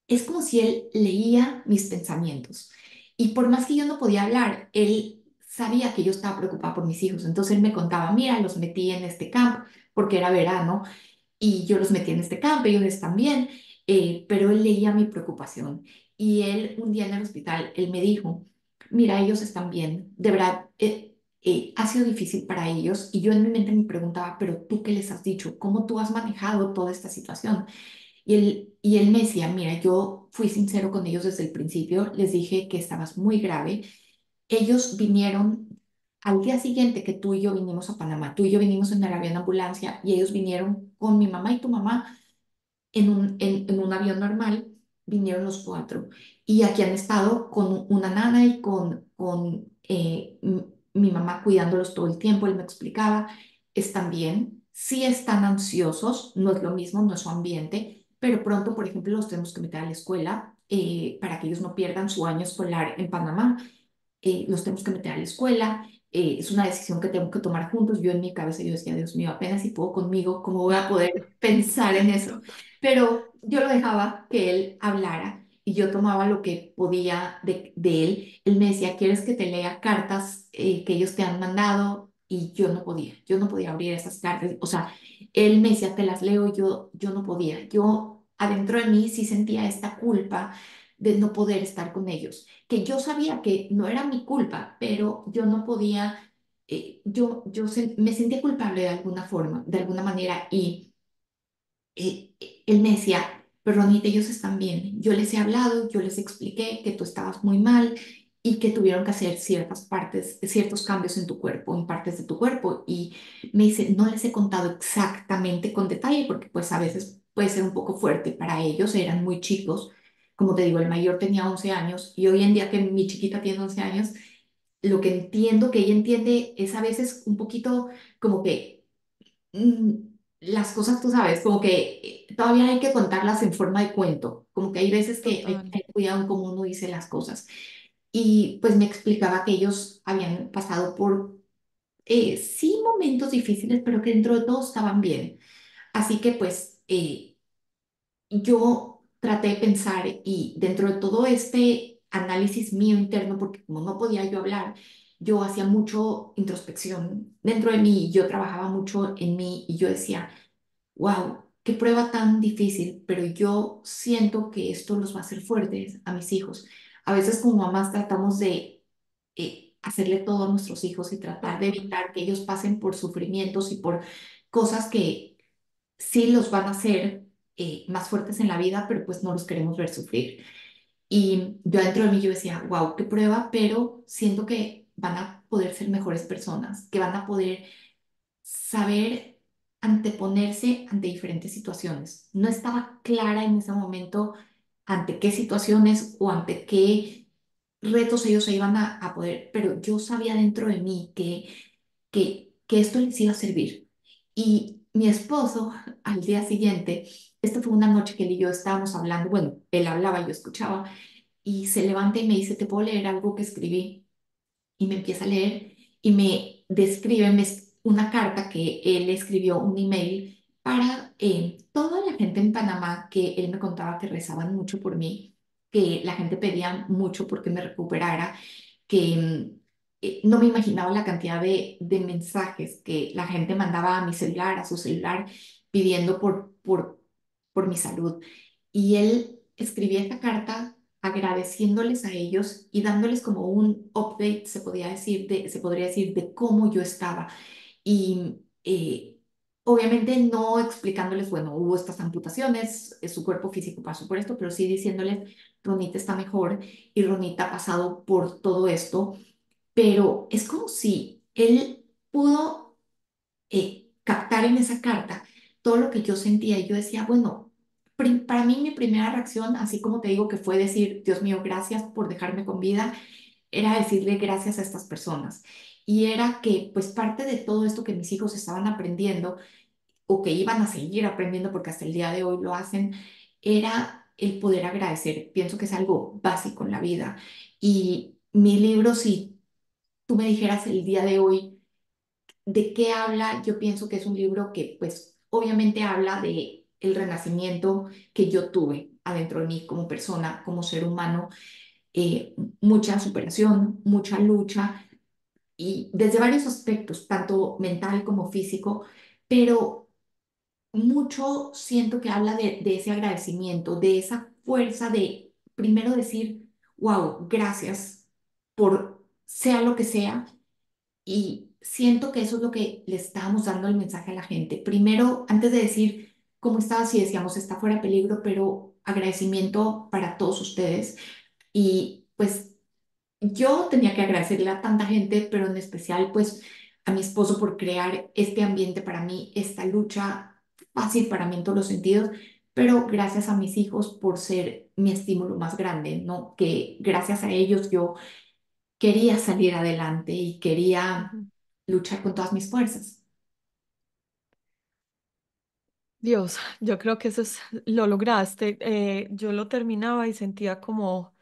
es como si él leía mis pensamientos. Y por más que yo no podía hablar, él sabía que yo estaba preocupada por mis hijos. Entonces él me contaba, mira, los metí en este campo porque era verano y yo los metí en este campo, ellos también, pero él leía mi preocupación. Y él un día en el hospital, él me dijo, mira, ellos están bien, de verdad, ha sido difícil para ellos. Y yo en mi mente me preguntaba, pero tú qué les has dicho, ¿cómo tú has manejado toda esta situación? Y él me decía, mira, yo fui sincero con ellos desde el principio, les dije que estabas muy grave. Ellos vinieron al día siguiente que tú y yo vinimos a Panamá, tú y yo vinimos en el avión de ambulancia y ellos vinieron con mi mamá y tu mamá en un avión normal, vinieron los cuatro. Y aquí han estado con una nana y con mi mamá cuidándolos todo el tiempo. Él me explicaba, están bien, sí están ansiosos, no es lo mismo, no es su ambiente, pero pronto, por ejemplo, los tenemos que meter a la escuela para que ellos no pierdan su año escolar en Panamá. Los tenemos que meter a la escuela, es una decisión que tengo que tomar juntos. Yo en mi cabeza yo decía, Dios mío, apenas si puedo conmigo, ¿cómo voy a poder pensar en eso? Total. Pero yo lo dejaba que él hablara y yo tomaba lo que podía de él. Él me decía, ¿quieres que te lea cartas que ellos te han mandado? Y yo no podía abrir esas cartas. O sea, él me decía, te las leo, yo no podía. Yo adentro de mí sí sentía esta culpa de no poder estar con ellos, que yo sabía que no era mi culpa, pero yo no podía, me sentía culpable de alguna forma, de alguna manera, y él me decía, pero Ronita, ellos están bien, yo les he hablado, yo les expliqué que tú estabas muy mal, y que tuvieron que hacer ciertas partes, ciertos cambios en tu cuerpo, en partes de tu cuerpo. Y me dice, no les he contado exactamente con detalle porque pues a veces puede ser un poco fuerte para ellos, eran muy chicos. Como te digo, el mayor tenía 11 años y hoy en día que mi chiquita tiene 11 años, lo que entiendo que ella entiende es a veces un poquito como que mm, las cosas, tú sabes, como que todavía hay que contarlas en forma de cuento, como que hay veces que hay que Total. tener cuidado en cómo uno dice las cosas. Y pues me explicaba que ellos habían pasado por, sí, momentos difíciles, pero que dentro de todo estaban bien. Así que pues yo traté de pensar y dentro de todo este análisis mío interno, porque como no podía yo hablar, yo hacía mucho introspección dentro de mí, yo trabajaba mucho en mí y yo decía, wow, qué prueba tan difícil, pero yo siento que esto los va a hacer fuertes a mis hijos. A veces como mamás tratamos de hacerle todo a nuestros hijos y tratar de Total. evitar que ellos pasen por sufrimientos y por cosas que sí los van a hacer más fuertes en la vida, pero pues no los queremos ver sufrir. Y yo dentro de mí yo decía, wow, qué prueba, pero siento que van a poder ser mejores personas, que van a poder saber anteponerse ante diferentes situaciones. No estaba clara en ese momento ante qué situaciones o ante qué retos ellos se iban a poder, pero yo sabía dentro de mí que esto les iba a servir. Y mi esposo, al día siguiente, esta fue una noche que él y yo estábamos hablando, bueno, él hablaba, yo escuchaba, y se levanta y me dice, ¿te puedo leer algo que escribí? Y me empieza a leer y me describe una carta que él escribió, un email para toda la gente en Panamá que él me contaba que rezaban mucho por mí, que la gente pedía mucho porque me recuperara, que no me imaginaba la cantidad de mensajes que la gente mandaba a mi celular, a su celular, pidiendo por mi salud. Y él escribía esta carta agradeciéndoles a ellos y dándoles como un update, se podría decir, de cómo yo estaba. Y obviamente no explicándoles, bueno, hubo estas amputaciones, su cuerpo físico pasó por esto, pero sí diciéndoles, Ronita está mejor y Ronita ha pasado por todo esto, pero es como si él pudo captar en esa carta todo lo que yo sentía y yo decía, bueno, para mí mi primera reacción, así como te digo que fue decir, Dios mío, gracias por dejarme con vida, era decirle gracias a estas personas. Y era que pues parte de todo esto que mis hijos estaban aprendiendo o que iban a seguir aprendiendo porque hasta el día de hoy lo hacen, era el poder agradecer. Pienso que es algo básico en la vida. Y mi libro, si tú me dijeras el día de hoy, ¿de qué habla? Yo pienso que es un libro que, pues, obviamente habla de el renacimiento que yo tuve adentro de mí como persona, como ser humano, mucha superación, mucha lucha y desde varios aspectos, tanto mental como físico, pero mucho siento que habla de ese agradecimiento, de esa fuerza de primero decir, wow, gracias por sea lo que sea y siento que eso es lo que le estábamos dando el mensaje a la gente. Primero, antes de decir cómo estaba, si decíamos está fuera de peligro, pero agradecimiento para todos ustedes. Y pues yo tenía que agradecerle a tanta gente, pero en especial pues a mi esposo por crear este ambiente para mí, esta lucha fácil para mí en todos los sentidos. Pero gracias a mis hijos por ser mi estímulo más grande, ¿no? Que gracias a ellos yo quería salir adelante y quería Ujú. luchar con todas mis fuerzas. Dios, yo creo que eso es, lo lograste. Yo lo terminaba y sentía como,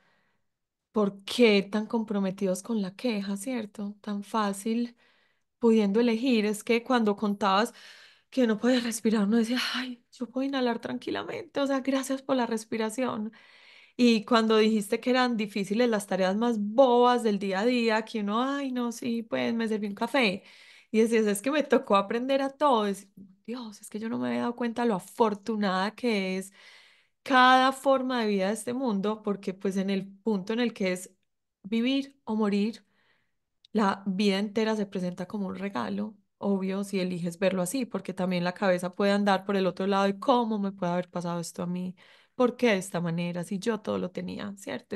¿por qué tan comprometidos con la queja, cierto? Tan fácil pudiendo elegir. Es que cuando contabas que no podías respirar, uno decía, ay, yo puedo inhalar tranquilamente. O sea, gracias por la respiración. Y cuando dijiste que eran difíciles las tareas más bobas del día a día, que uno, ay, no, sí, pues me serví un café. Y decías, es que me tocó aprender a todo. Dios, es que yo no me había dado cuenta lo afortunada que es cada forma de vida de este mundo, porque pues en el punto en el que es vivir o morir, la vida entera se presenta como un regalo. Obvio, si eliges verlo así, porque también la cabeza puede andar por el otro lado y cómo me puede haber pasado esto a mí, por qué de esta manera, si yo todo lo tenía, ¿cierto?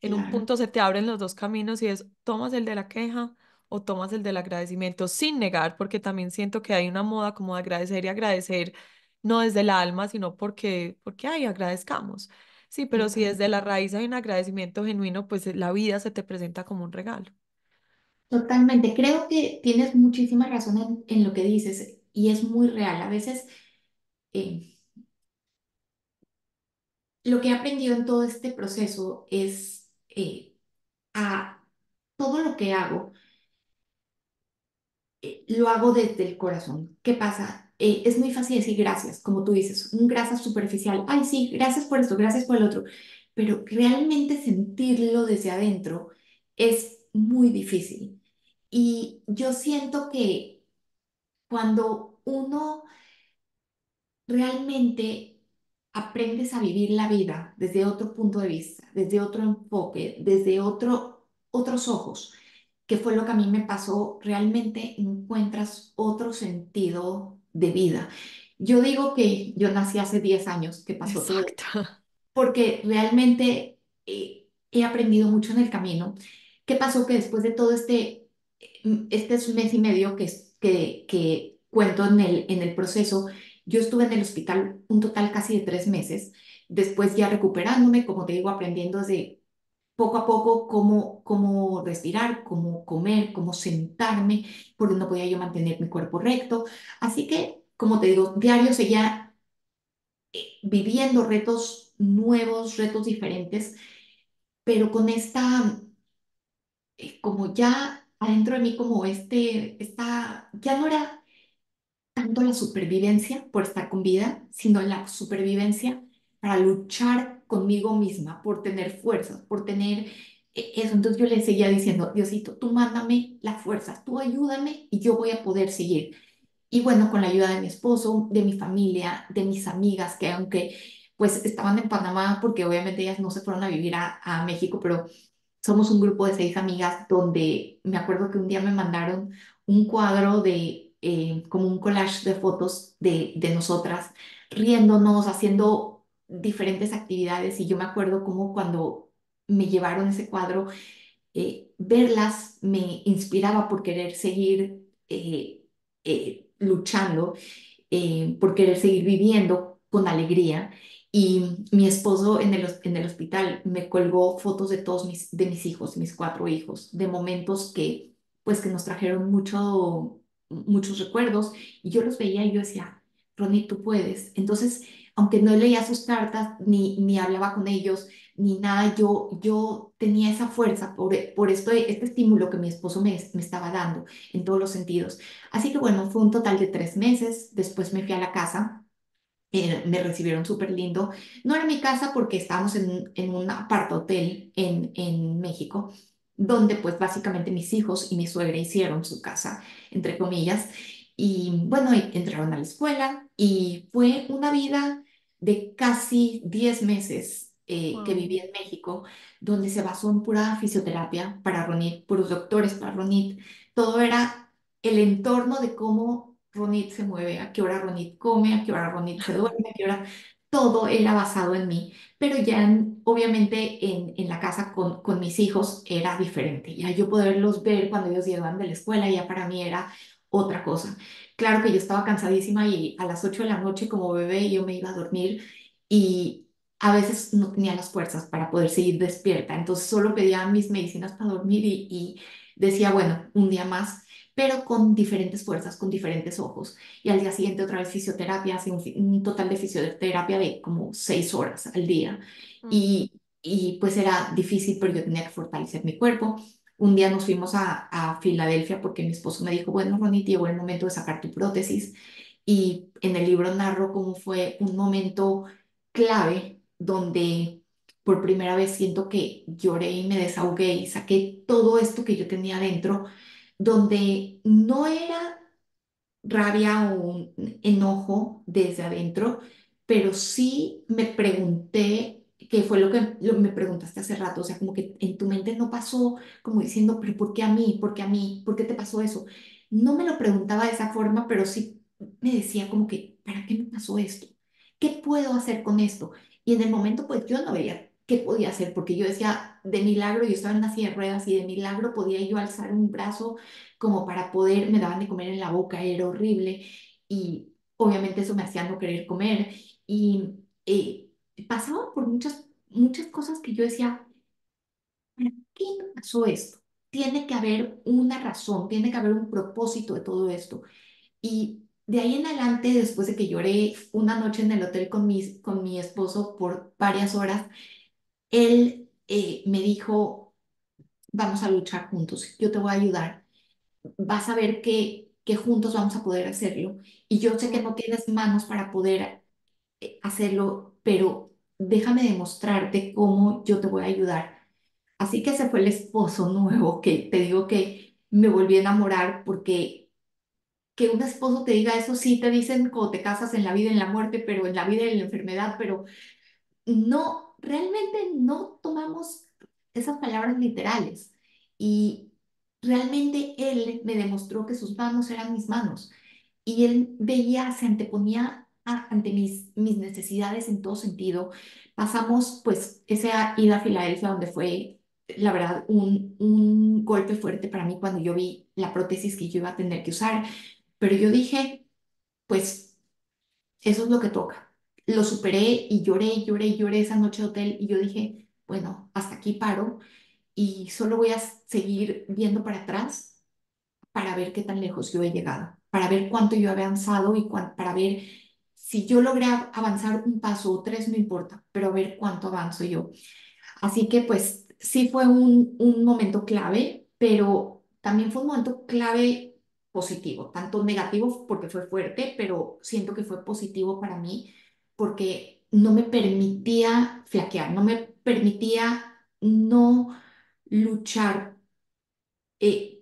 En un Claro. punto se te abren los dos caminos y es tomas el de la queja o tomas el del agradecimiento sin negar, porque también siento que hay una moda como de agradecer y agradecer no desde el alma, sino porque, ay, agradezcamos. Sí, pero si Total- desde la raíz hay un agradecimiento genuino, pues la vida se te presenta como un regalo. Totalmente. Creo que tienes muchísima razón en lo que dices y es muy real. A veces eh, lo que he aprendido en todo este proceso es a todo lo que hago, lo hago desde el corazón. ¿Qué pasa? Es muy fácil decir gracias, como tú dices, un gracias superficial. Ay, sí, gracias por esto, gracias por el otro. Pero realmente sentirlo desde adentro es muy difícil. Y yo siento que cuando uno realmente aprendes a vivir la vida desde otro punto de vista, desde otro enfoque, desde otros ojos, que fue lo que a mí me pasó, realmente encuentras otro sentido de vida. Yo digo que yo nací hace 10 años que pasó todo esto, Exacto. porque realmente he aprendido mucho en el camino. ¿Qué pasó? Que después de todo este es un mes y medio que cuento en el proceso, yo estuve en el hospital un total casi de 3 meses, después ya recuperándome, como te digo, aprendiendo desde poco a poco cómo respirar, cómo comer, cómo sentarme, porque no podía yo mantener mi cuerpo recto. Así que, como te digo, diario seguía viviendo retos nuevos, retos diferentes, pero con como ya adentro de mí, como ya no era tanto la supervivencia por estar con vida, sino la supervivencia para luchar conmigo misma, por tener fuerzas, por tener eso. Entonces yo le seguía diciendo, Diosito, tú mándame las fuerzas, tú ayúdame y yo voy a poder seguir. Y bueno, con la ayuda de mi esposo, de mi familia, de mis amigas, que aunque pues estaban en Panamá, porque obviamente ellas no se fueron a vivir a México, pero somos un grupo de 6 amigas donde me acuerdo que un día me mandaron un cuadro como un collage de fotos de nosotras, riéndonos, haciendo diferentes actividades. Y yo me acuerdo como cuando me llevaron ese cuadro, verlas me inspiraba por querer seguir luchando, por querer seguir viviendo con alegría. Y mi esposo en el hospital me colgó fotos de de mis hijos, mis 4 hijos, de momentos pues, que nos trajeron muchos recuerdos. Y yo los veía y yo decía, Ronnie, tú puedes. Entonces, aunque no leía sus cartas, ni hablaba con ellos, ni nada, yo tenía esa fuerza por este estímulo que mi esposo me estaba dando en todos los sentidos. Así que bueno, fue un total de 3 meses. Después me fui a la casa, me recibieron súper lindo. No era mi casa porque estábamos en un aparta hotel en México, donde pues básicamente mis hijos y mi suegra hicieron su casa, entre comillas. Y bueno, entraron a la escuela y fue una vida de casi 10 meses que viví Wow. en México, donde se basó en pura fisioterapia para Ronit, puros doctores para Ronit. Todo era el entorno de cómo Ronit se mueve, a qué hora Ronit come, a qué hora Ronit se duerme, a qué hora... Todo era basado en mí, pero ya obviamente en la casa con mis hijos era diferente. Ya yo poderlos ver cuando ellos llegaban de la escuela, ya para mí era otra cosa. Claro que yo estaba cansadísima y a las 8 de la noche como bebé yo me iba a dormir y a veces no tenía las fuerzas para poder seguir despierta. Entonces solo pedía mis medicinas para dormir y decía, bueno, un día más, pero con diferentes fuerzas, con diferentes ojos. Y al día siguiente otra vez fisioterapia, hacía un total de fisioterapia de como 6 horas al día. Mm, Y pues era difícil, pero yo tenía que fortalecer mi cuerpo. Un día nos fuimos a Filadelfia porque mi esposo me dijo, bueno, Ronnie, llegó el momento de sacar tu prótesis. Y en el libro narro cómo fue un momento clave donde por primera vez siento que lloré y me desahogué y saqué todo esto que yo tenía dentro, donde no era rabia o un enojo desde adentro, pero sí me pregunté, que fue me preguntaste hace rato, o sea, como que en tu mente no pasó como diciendo, pero ¿por qué a mí? ¿Por qué a mí? ¿Por qué te pasó eso? No me lo preguntaba de esa forma, pero sí me decía como que, ¿para qué me pasó esto? ¿Qué puedo hacer con esto? Y en el momento, pues yo no veía. qué podía hacer, porque yo decía, de milagro, yo estaba en una silla de ruedas y de milagro podía yo alzar un brazo como para poder, me daban de comer en la boca, era horrible y obviamente eso me hacía no querer comer y pasaba por muchas cosas que yo decía, ¿para qué me pasó esto? Tiene que haber una razón, tiene que haber un propósito de todo esto. Y de ahí en adelante, después de que lloré una noche en el hotel con mi esposo por varias horas, él me dijo, vamos a luchar juntos, yo te voy a ayudar, vas a ver que juntos vamos a poder hacerlo. Y yo sé que no tienes manos para poder hacerlo, pero déjame demostrarte cómo yo te voy a ayudar. Así que ese fue el esposo nuevo que te digo que me volví a enamorar porque que un esposo te diga eso sí te dicen cuando te casas en la vida y en la muerte, pero en la vida y en la enfermedad, pero no, realmente no tomamos esas palabras literales. Y realmente él me demostró que sus manos eran mis manos. Y él veía, se anteponía ante mis necesidades en todo sentido. Pasamos pues esa ida a Filadelfia donde fue, la verdad, un golpe fuerte para mí cuando yo vi la prótesis que yo iba a tener que usar. Pero yo dije, pues eso es lo que toca. Lo superé y lloré, lloré, lloré esa noche de hotel y yo dije, bueno, hasta aquí paro y solo voy a seguir viendo para atrás para ver qué tan lejos yo he llegado, para ver cuánto yo he avanzado y para ver si yo logré avanzar un paso o tres, no importa, pero a ver cuánto avanzo yo. Así que pues sí fue un momento clave, pero también fue un momento clave positivo, tanto negativo porque fue fuerte, pero siento que fue positivo para mí porque no me permitía flaquear, no me permitía no luchar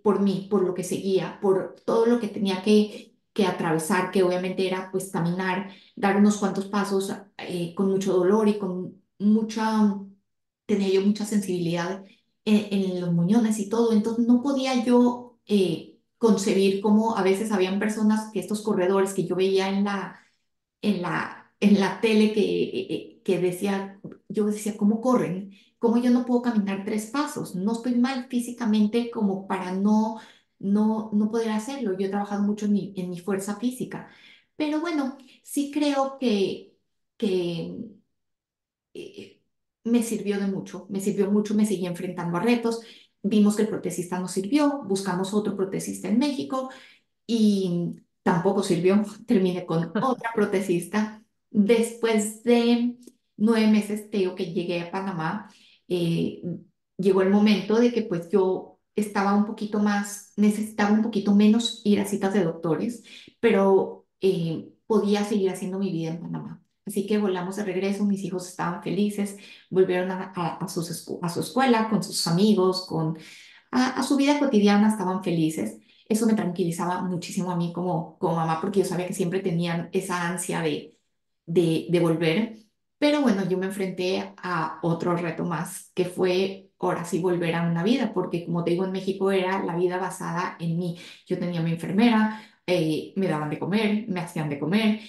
por mí, por lo que seguía, por todo lo que tenía que atravesar, que obviamente era pues caminar, dar unos cuantos pasos con mucho dolor y con mucha, tenía yo mucha sensibilidad en los muñones y todo, entonces no podía yo concebir cómo a veces habían personas, que estos corredores que yo veía en la tele que decía, yo decía, ¿cómo corren? ¿Cómo yo no puedo caminar tres pasos? No estoy mal físicamente como para no poder hacerlo. Yo he trabajado mucho en mi fuerza física. Pero bueno, sí creo que eh, me sirvió mucho, me seguí enfrentando a retos. Vimos que el protecista no sirvió, buscamos otro protecista en México y tampoco sirvió. Terminé con otra protecista. Después de 9 meses, te digo que llegué a Panamá, eh, llegó el momento de que pues yo estaba un poquito más, necesitaba un poquito menos ir a citas de doctores, pero podía seguir haciendo mi vida en Panamá. Así que volamos de regreso, mis hijos estaban felices, volvieron a su escuela, con sus amigos, a su vida cotidiana, estaban felices. Eso me tranquilizaba muchísimo a mí como mamá, porque yo sabía que siempre tenían esa ansia de volver. Pero bueno, yo me enfrenté a otro reto más, que fue ahora sí volver a una vida, porque como te digo, en México era la vida basada en mí. Yo tenía mi enfermera, me daban de comer, me hacían de comer,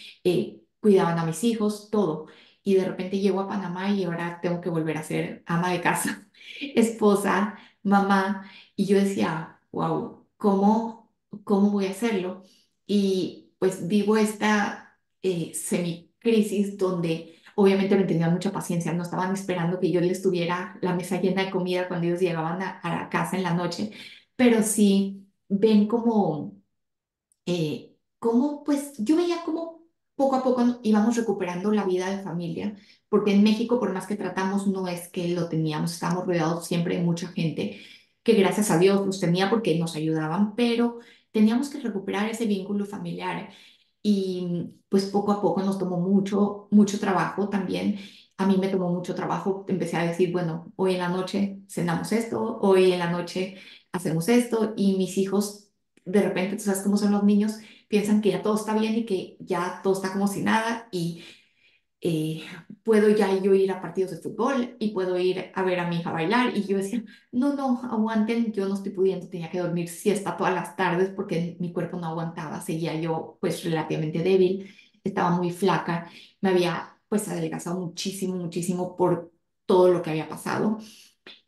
cuidaban a mis hijos, todo. Y de repente llego a Panamá y ahora tengo que volver a ser ama de casa, esposa, mamá. Y yo decía, wow, ¿cómo voy a hacerlo? Y pues vivo esta semicrisis donde obviamente me tenían mucha paciencia, no estaban esperando que yo les tuviera la mesa llena de comida cuando ellos llegaban a la casa en la noche, pero sí ven como pues yo veía como poco a poco íbamos recuperando la vida de familia, porque en México, por más que tratamos, no es que lo teníamos, estábamos rodeados siempre de mucha gente que gracias a Dios los tenía porque nos ayudaban, pero teníamos que recuperar ese vínculo familiar y pues poco a poco nos tomó mucho trabajo también. A mí me tomó mucho trabajo, empecé a decir, bueno, hoy en la noche cenamos esto, hoy en la noche hacemos esto y mis hijos, de repente, tú sabes cómo son los niños, piensan que ya todo está bien y que ya todo está como si nada y eh, puedo ya yo ir a partidos de fútbol y puedo ir a ver a mi hija bailar. Y yo decía, no, aguanten, yo no estoy pudiendo, tenía que dormir siesta todas las tardes porque mi cuerpo no aguantaba, seguía yo pues relativamente débil, estaba muy flaca, me había pues adelgazado muchísimo, muchísimo todo lo que había pasado.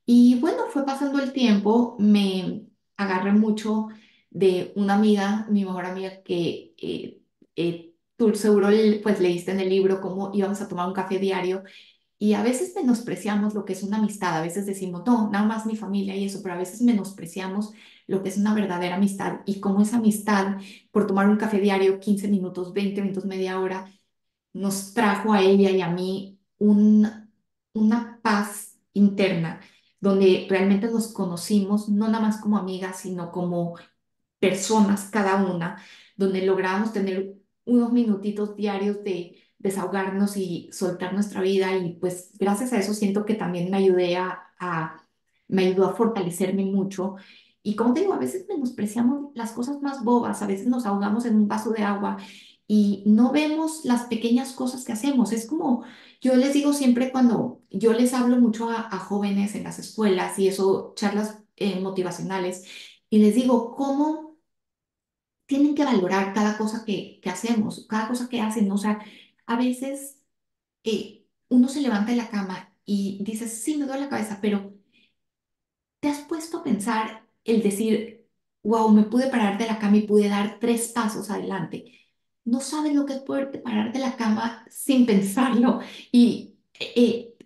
Y bueno, fue pasando el tiempo, me agarré mucho de una amiga, mi mejor amiga, que tú seguro pues leíste en el libro cómo íbamos a tomar un café diario y a veces menospreciamos lo que es una amistad, a veces decimos, no, nada más mi familia y eso, pero a veces menospreciamos lo que es una verdadera amistad y cómo esa amistad, por tomar un café diario, 15 minutos, 20 minutos, media hora, nos trajo a ella y a mí una paz interna, donde realmente nos conocimos, no nada más como amigas, sino como personas cada una, donde lográbamos tener unos minutitos diarios de desahogarnos y soltar nuestra vida y pues gracias a eso siento que también me ayudó a fortalecerme mucho. Y como te digo, a veces menospreciamos las cosas más bobas, a veces nos ahogamos en un vaso de agua y no vemos las pequeñas cosas que hacemos. Es como yo les digo siempre cuando yo les hablo mucho a jóvenes en las escuelas y eso, charlas motivacionales, y les digo, ¿cómo tienen que valorar cada cosa que hacemos, cada cosa que hacen? O sea, a veces uno se levanta de la cama y dices, sí, me duele la cabeza, pero ¿te has puesto a pensar el decir, wow, me pude parar de la cama y pude dar 3 pasos adelante? No sabes lo que es poderte parar de la cama sin pensarlo y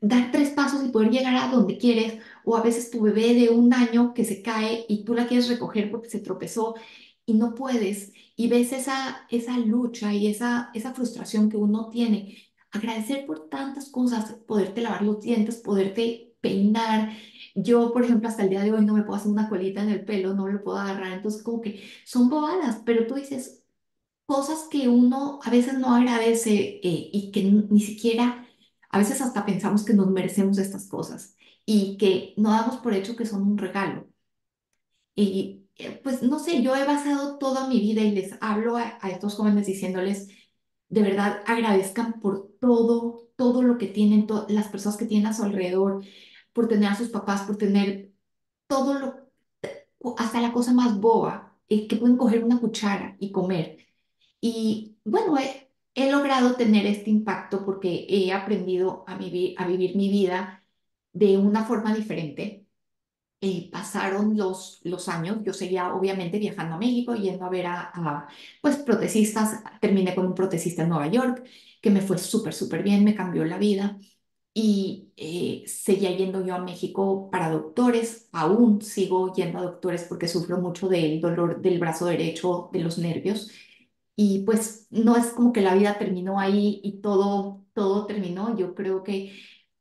dar 3 pasos y poder llegar a donde quieres. O a veces tu bebé de 1 año que se cae y tú la quieres recoger porque se tropezó y no puedes. Y ves esa lucha y esa frustración que uno tiene. Agradecer por tantas cosas, poderte lavar los dientes, poderte peinar. Yo, por ejemplo, hasta el día de hoy no me puedo hacer una colita en el pelo, no me lo puedo agarrar. Entonces, como que son bobadas, pero tú dices cosas que uno a veces no agradece y que ni siquiera, a veces hasta pensamos que nos merecemos estas cosas y que no damos por hecho que son un regalo. Y pues no sé, yo he basado toda mi vida y les hablo a estos jóvenes diciéndoles, de verdad, agradezcan por todo, todo lo que tienen, las personas que tienen a su alrededor, por tener a sus papás, por tener todo hasta la cosa más boba, que pueden coger una cuchara y comer. Y bueno, he logrado tener este impacto porque he aprendido a vivir mi vida de una forma diferente. Pasaron los años, yo seguía obviamente viajando a México, yendo a ver pues protecistas, terminé con un protecista en Nueva York, que me fue súper, súper bien, me cambió la vida y seguía yendo yo a México para doctores, aún sigo yendo a doctores porque sufro mucho del dolor del brazo derecho, de los nervios. Y pues no es como que la vida terminó ahí y todo terminó. Yo creo que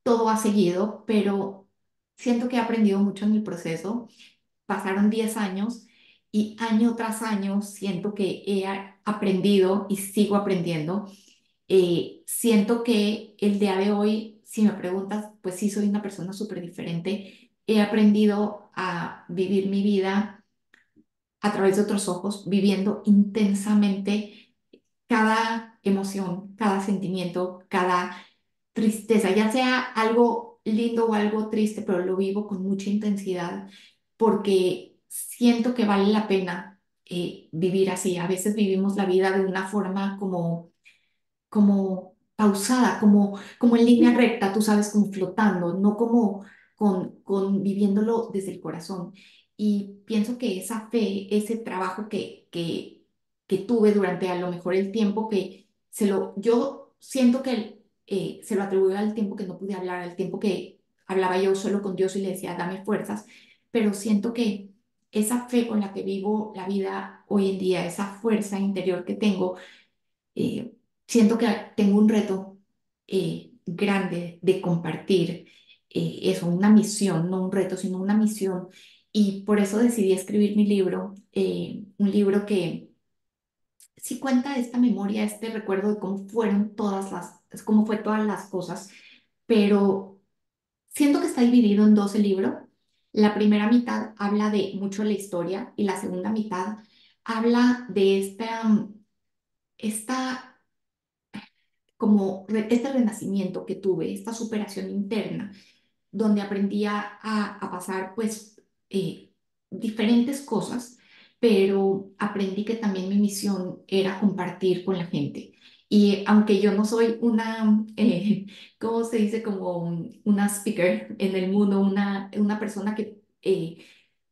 todo ha seguido, pero siento que he aprendido mucho en el proceso. Pasaron 10 años y año tras año siento que he aprendido y sigo aprendiendo. Siento que el día de hoy, si me preguntas, pues sí soy una persona súper diferente. He aprendido a vivir mi vida a través de otros ojos, viviendo intensamente cada emoción, cada sentimiento, cada tristeza, ya sea algo lindo o algo triste, pero lo vivo con mucha intensidad porque siento que vale la pena vivir así. A veces vivimos la vida de una forma como pausada, como en línea recta, tú sabes, como flotando, no como con viviéndolo desde el corazón. Y pienso que esa fe, ese trabajo que tuve durante a lo mejor el tiempo yo siento que se lo atribuyo al tiempo que no pude hablar, al tiempo que hablaba yo solo con Dios y le decía, dame fuerzas, pero siento que esa fe con la que vivo la vida hoy en día, esa fuerza interior que tengo, eh, siento que tengo un reto grande de compartir eso, una misión, no un reto, sino una misión. Y por eso decidí escribir mi libro, un libro que sí cuenta esta memoria, este recuerdo de cómo fueron cómo fue todas las cosas, pero siento que está dividido en 12 libros. La primera mitad habla de mucho la historia y la segunda mitad habla de esta como este renacimiento que tuve, esta superación interna, donde aprendí a pasar pues diferentes cosas, pero aprendí que también mi misión era compartir con la gente. Y aunque yo no soy una, ¿cómo se dice? Como una speaker en el mundo, una persona que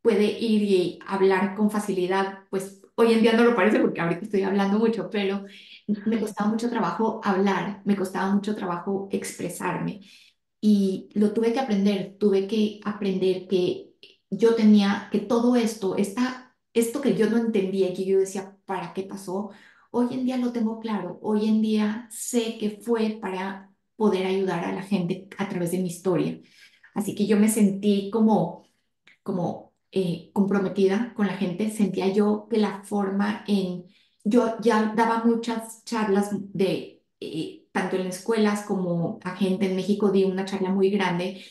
puede ir y hablar con facilidad, pues hoy en día no lo parece porque ahorita estoy hablando mucho, pero me costaba mucho trabajo hablar, me costaba mucho trabajo expresarme y lo tuve que aprender que yo tenía, que todo esto, esto que yo no entendía, que yo decía, ¿para qué pasó? Hoy en día lo tengo claro, hoy en día sé que fue para poder ayudar a la gente a través de mi historia. Así que yo me sentí como comprometida con la gente, sentía yo que la forma en, yo ya daba muchas charlas tanto en escuelas como a gente en México, di una charla muy grande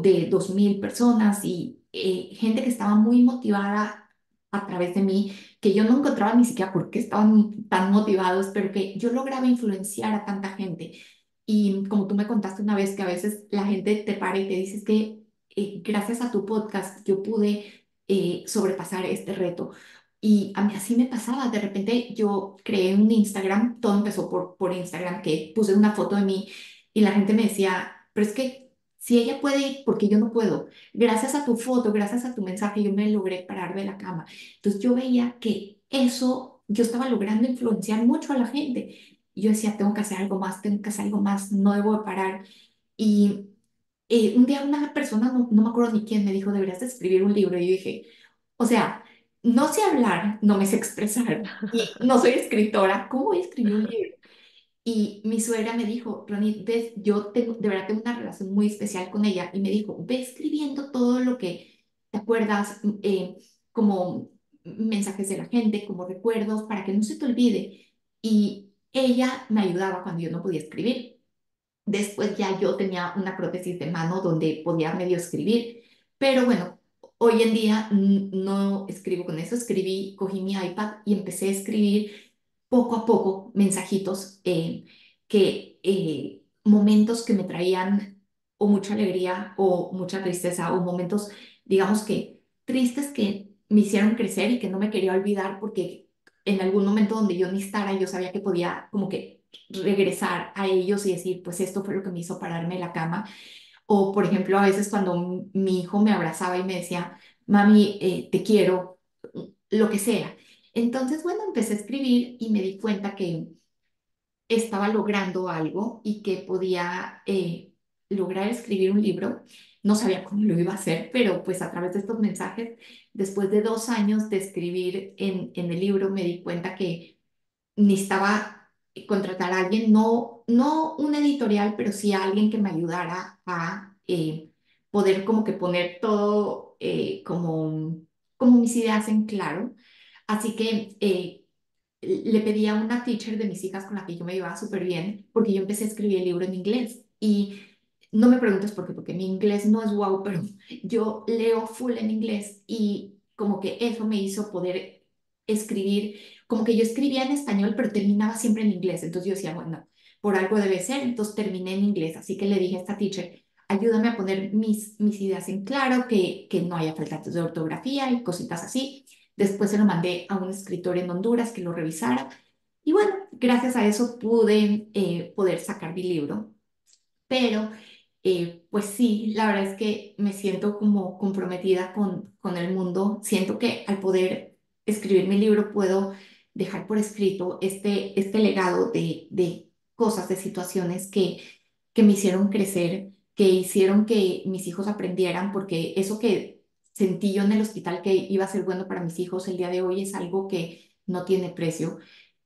de 2000 personas y gente que estaba muy motivada a través de mí, que yo no encontraba ni siquiera por qué estaban tan motivados, pero que yo lograba influenciar a tanta gente. Y como tú me contaste una vez que a veces la gente te para y te dice que gracias a tu podcast yo pude sobrepasar este reto. Y a mí así me pasaba, de repente yo creé un Instagram, todo empezó por Instagram, que puse una foto de mí y la gente me decía, pero es que si ella puede ir, ¿porque yo no puedo? Gracias a tu foto, gracias a tu mensaje, yo me logré parar de la cama. Entonces yo veía que eso, yo estaba logrando influenciar mucho a la gente. Y yo decía, tengo que hacer algo más, tengo que hacer algo más, no debo de parar. Y un día una persona, no me acuerdo ni quién, me dijo, deberías de escribir un libro. Y yo dije, o sea, no sé hablar, no me sé expresar y no soy escritora, ¿cómo voy a escribir un libro? Y mi suegra me dijo, Ronit, ves, yo tengo, de verdad tengo una relación muy especial con ella y me dijo, ve escribiendo todo lo que te acuerdas, como mensajes de la gente, como recuerdos, para que no se te olvide. Y ella me ayudaba cuando yo no podía escribir. Después ya yo tenía una prótesis de mano donde podía medio escribir, pero bueno, hoy en día no escribo con eso, cogí mi iPad y empecé a escribir poco a poco mensajitos momentos que me traían o mucha alegría o mucha tristeza o momentos, digamos que tristes que me hicieron crecer y que no me quería olvidar porque en algún momento donde yo ni estara, yo sabía que podía como que regresar a ellos y decir, pues esto fue lo que me hizo pararme de la cama. O, por ejemplo, a veces cuando mi hijo me abrazaba y me decía, mami, te quiero, lo que sea. Entonces, bueno, empecé a escribir y me di cuenta que estaba logrando algo y que podía lograr escribir un libro. No sabía cómo lo iba a hacer, pero pues a través de estos mensajes, después de 2 años de escribir en el libro, me di cuenta que necesitaba contratar a alguien, no un editorial, pero sí a alguien que me ayudara a poder como que poner todo como mis ideas en claro. Así que le pedí a una teacher de mis hijas con la que yo me llevaba súper bien, porque yo empecé a escribir el libro en inglés. Y no me preguntes por qué, porque mi inglés no es guau, pero yo leo full en inglés y como que eso me hizo poder escribir, como que yo escribía en español, pero terminaba siempre en inglés. Entonces yo decía, bueno, por algo debe ser, entonces terminé en inglés. Así que le dije a esta teacher, ayúdame a poner mis ideas en claro, que no haya faltas de ortografía y cositas así. Después se lo mandé a un escritor en Honduras que lo revisara. Y bueno, gracias a eso pude poder sacar mi libro. Pero, pues sí, la verdad es que me siento como comprometida con el mundo. Siento que al poder escribir mi libro puedo dejar por escrito este legado de cosas, de situaciones que me hicieron crecer, que hicieron que mis hijos aprendieran, porque eso que sentí yo en el hospital que iba a ser bueno para mis hijos el día de hoy es algo que no tiene precio,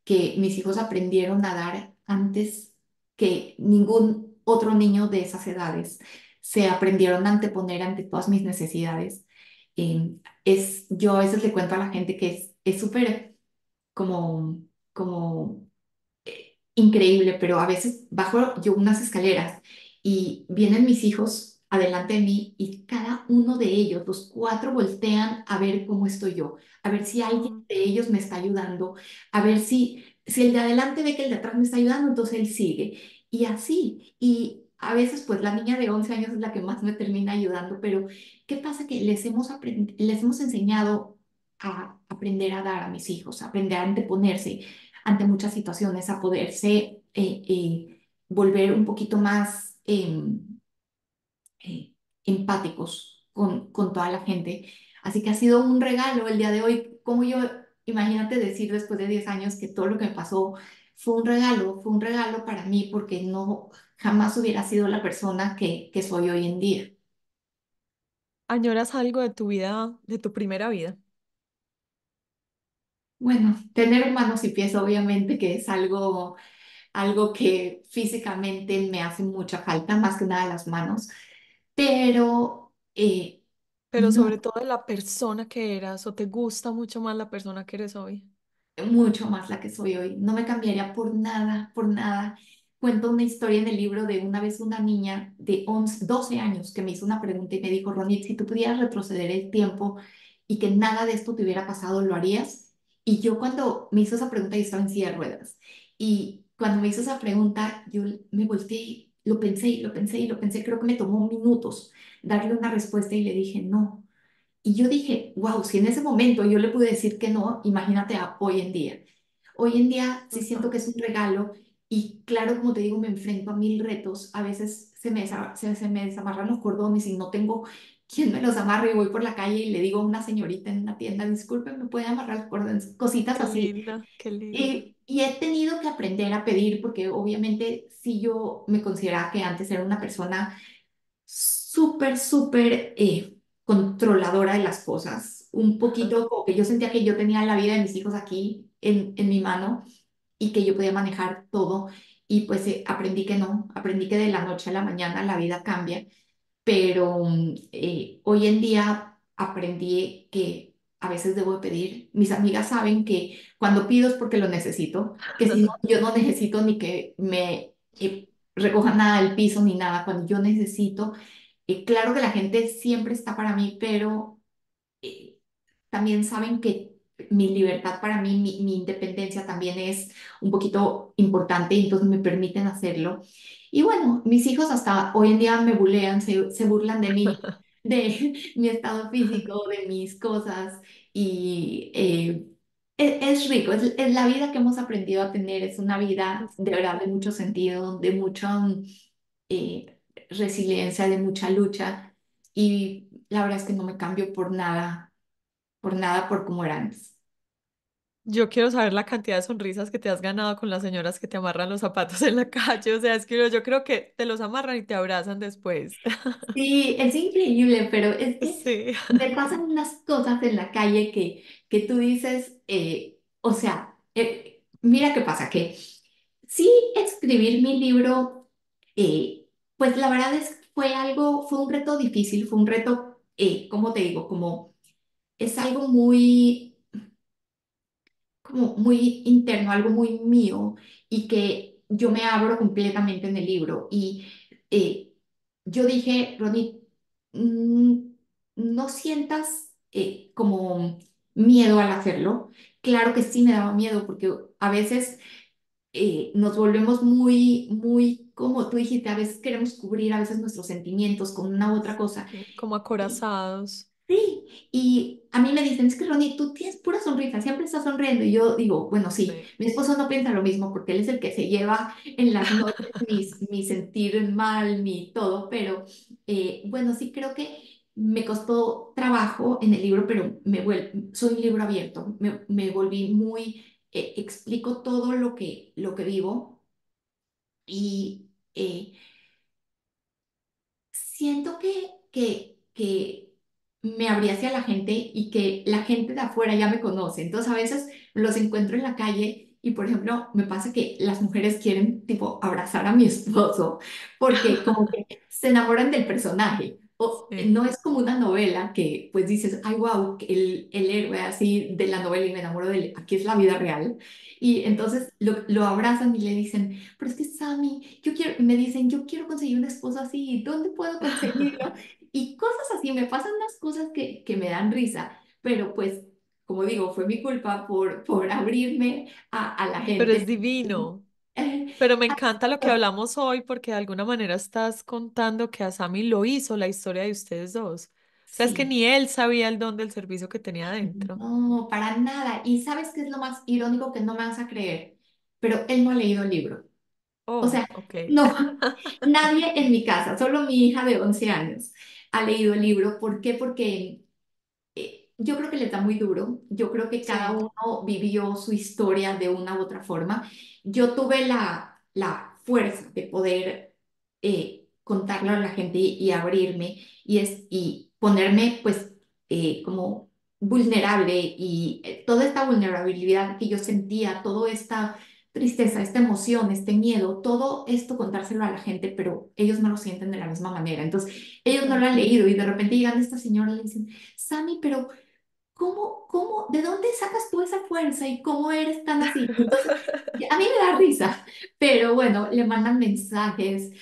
que mis hijos aprendieron a dar antes que ningún otro niño de esas edades. Se aprendieron a anteponer ante todas mis necesidades. Yo a veces le cuento a la gente que es súper como increíble, pero a veces bajo yo unas escaleras y vienen mis hijos adelante de mí y cada uno de ellos, los cuatro, voltean a ver cómo estoy yo, a ver si alguien Oh, de ellos me está ayudando, a ver si el de adelante ve que el de atrás me está ayudando, entonces él sigue. Y así, y a veces pues la niña de 11 años es la que más me termina ayudando, pero ¿qué pasa? Que les hemos enseñado a aprender a dar a mis hijos, a aprender a anteponerse, ante muchas situaciones, a poderse volver un poquito más eh, empáticos con toda la gente. Así que ha sido un regalo el día de hoy. Como yo, imagínate decir después de 10 años que todo lo que me pasó fue un regalo para mí porque no jamás hubiera sido la persona que soy hoy en día. ¿Añoras algo de tu vida, de tu primera vida? Bueno, tener manos y pies obviamente que es algo que físicamente me hace mucha falta, más que nada las manos, pero Pero no. sobre todo de la persona que eras, ¿o te gusta mucho más la persona que eres hoy? Mucho más la que soy hoy. No me cambiaría por nada, por nada. Cuento una historia en el libro de una vez una niña de 11 12 años que me hizo una pregunta y me dijo, Ronit, si tú pudieras retroceder el tiempo y que nada de esto te hubiera pasado, ¿lo harías? Y yo cuando me hizo esa pregunta, yo estaba en silla de ruedas. Y cuando me hizo esa pregunta, yo me volteé, lo pensé y lo pensé y lo pensé. Creo que me tomó minutos darle una respuesta y le dije, no. Y yo dije, wow, si en ese momento yo le pude decir que no, imagínate a hoy en día. Hoy en día sí siento Total. que es un regalo y claro, como te digo, me enfrento a mil retos. A veces se me desamarran los cordones y no tengo quien me los amarre y voy por la calle y le digo a una señorita en una tienda, disculpe, ¿me puede amarrar los cordones? Cositas Qué así. linda, qué linda. Y he tenido que aprender a pedir porque obviamente si yo me consideraba que antes era una persona súper, súper controladora de las cosas. Un poquito como que yo sentía que yo tenía la vida de mis hijos aquí en mi mano y que yo podía manejar todo. Y pues aprendí que no, aprendí que de la noche a la mañana la vida cambia, pero hoy en día aprendí que a veces debo de pedir. Mis amigas saben que cuando pido es porque lo necesito, que si no, yo no necesito ni que me recojan nada del piso ni nada. Cuando yo necesito, claro que la gente siempre está para mí, pero eh, también saben que mi libertad para mí, mi independencia también es un poquito importante y entonces me permiten hacerlo. Y bueno, mis hijos hasta hoy en día me bulean, se burlan de mí, de mi estado físico, de mis cosas y es rico, es la vida que hemos aprendido a tener, es una vida de verdad de mucho sentido, de mucha resiliencia, de mucha lucha y la verdad es que no me cambio por nada por cómo era antes. Yo quiero saber la cantidad de sonrisas que te has ganado con las señoras que te amarran los zapatos en la calle. O sea, es que yo creo que te los amarran y te abrazan después. Sí, es increíble, pero es que Sí. me pasan unas cosas en la calle que tú dices, o sea, mira qué pasa, que sí escribir mi libro, pues la verdad es que fue un reto difícil, fue un reto, ¿cómo te digo? Como es algo muy como muy interno, algo muy mío y que yo me abro completamente en el libro. Y eh, yo dije, Ronnie, mm, no sientas como miedo al hacerlo. Claro que sí me daba miedo porque a veces nos volvemos muy, muy, como tú dijiste, a veces queremos cubrir a veces nuestros sentimientos con una u otra cosa. Como acorazados. Sí, y a mí me dicen, es que Ronnie, tú tienes pura sonrisa, siempre estás sonriendo. Y yo digo, bueno, sí, Sí. mi esposo no piensa lo mismo porque él es el que se lleva en las noches mi sentir mal, mi todo, pero bueno, sí creo que me costó trabajo en el libro, pero soy un libro abierto, me volví muy, explico todo lo que vivo y siento que me abrí hacia la gente y que la gente de afuera ya me conoce. Entonces a veces los encuentro en la calle y, por ejemplo, me pasa que las mujeres quieren, tipo, abrazar a mi esposo porque como que se enamoran del personaje. O Sí. no es como una novela que pues dices, ay, wow, el héroe así de la novela y me enamoro de él. Aquí es la vida real. Y Sí. entonces lo abrazan y le dicen, pero es que Sammy, yo quiero, y me dicen, yo quiero conseguir un esposo así, ¿dónde puedo conseguirlo? Y cosas así, me pasan unas cosas que me dan risa, pero pues, como digo, fue mi culpa por abrirme a la Pero es gente. divino. Eh, Pero me encanta lo que hablamos hoy porque de alguna manera estás contando que Asami lo hizo, la historia de ustedes dos. O sea, es que sí, ni él sabía el don del servicio que tenía adentro. no, para nada. ¿Y sabes qué es lo más irónico que no me vas a creer? pero él no ha leído el libro. O Oh, sea, ok. no, nadie en mi casa, solo mi hija de 11 años ha leído el libro. ¿Por qué? Porque yo creo que le da muy duro. Yo creo que cada Sí, uno vivió su historia de una u otra forma. Yo tuve la fuerza de poder contarlo a la gente y abrirme y ponerme pues como vulnerable y toda esta vulnerabilidad que yo sentía, toda esta tristeza, esta emoción, este miedo, todo esto contárselo a la gente, pero ellos no lo sienten de la misma manera. Entonces, ellos no lo han ok. leído y de repente llegan esta señora y le dicen, Sammy, pero de dónde sacas tú esa fuerza y cómo eres tan así? Entonces, a mí me da risa, pero bueno, le mandan mensajes,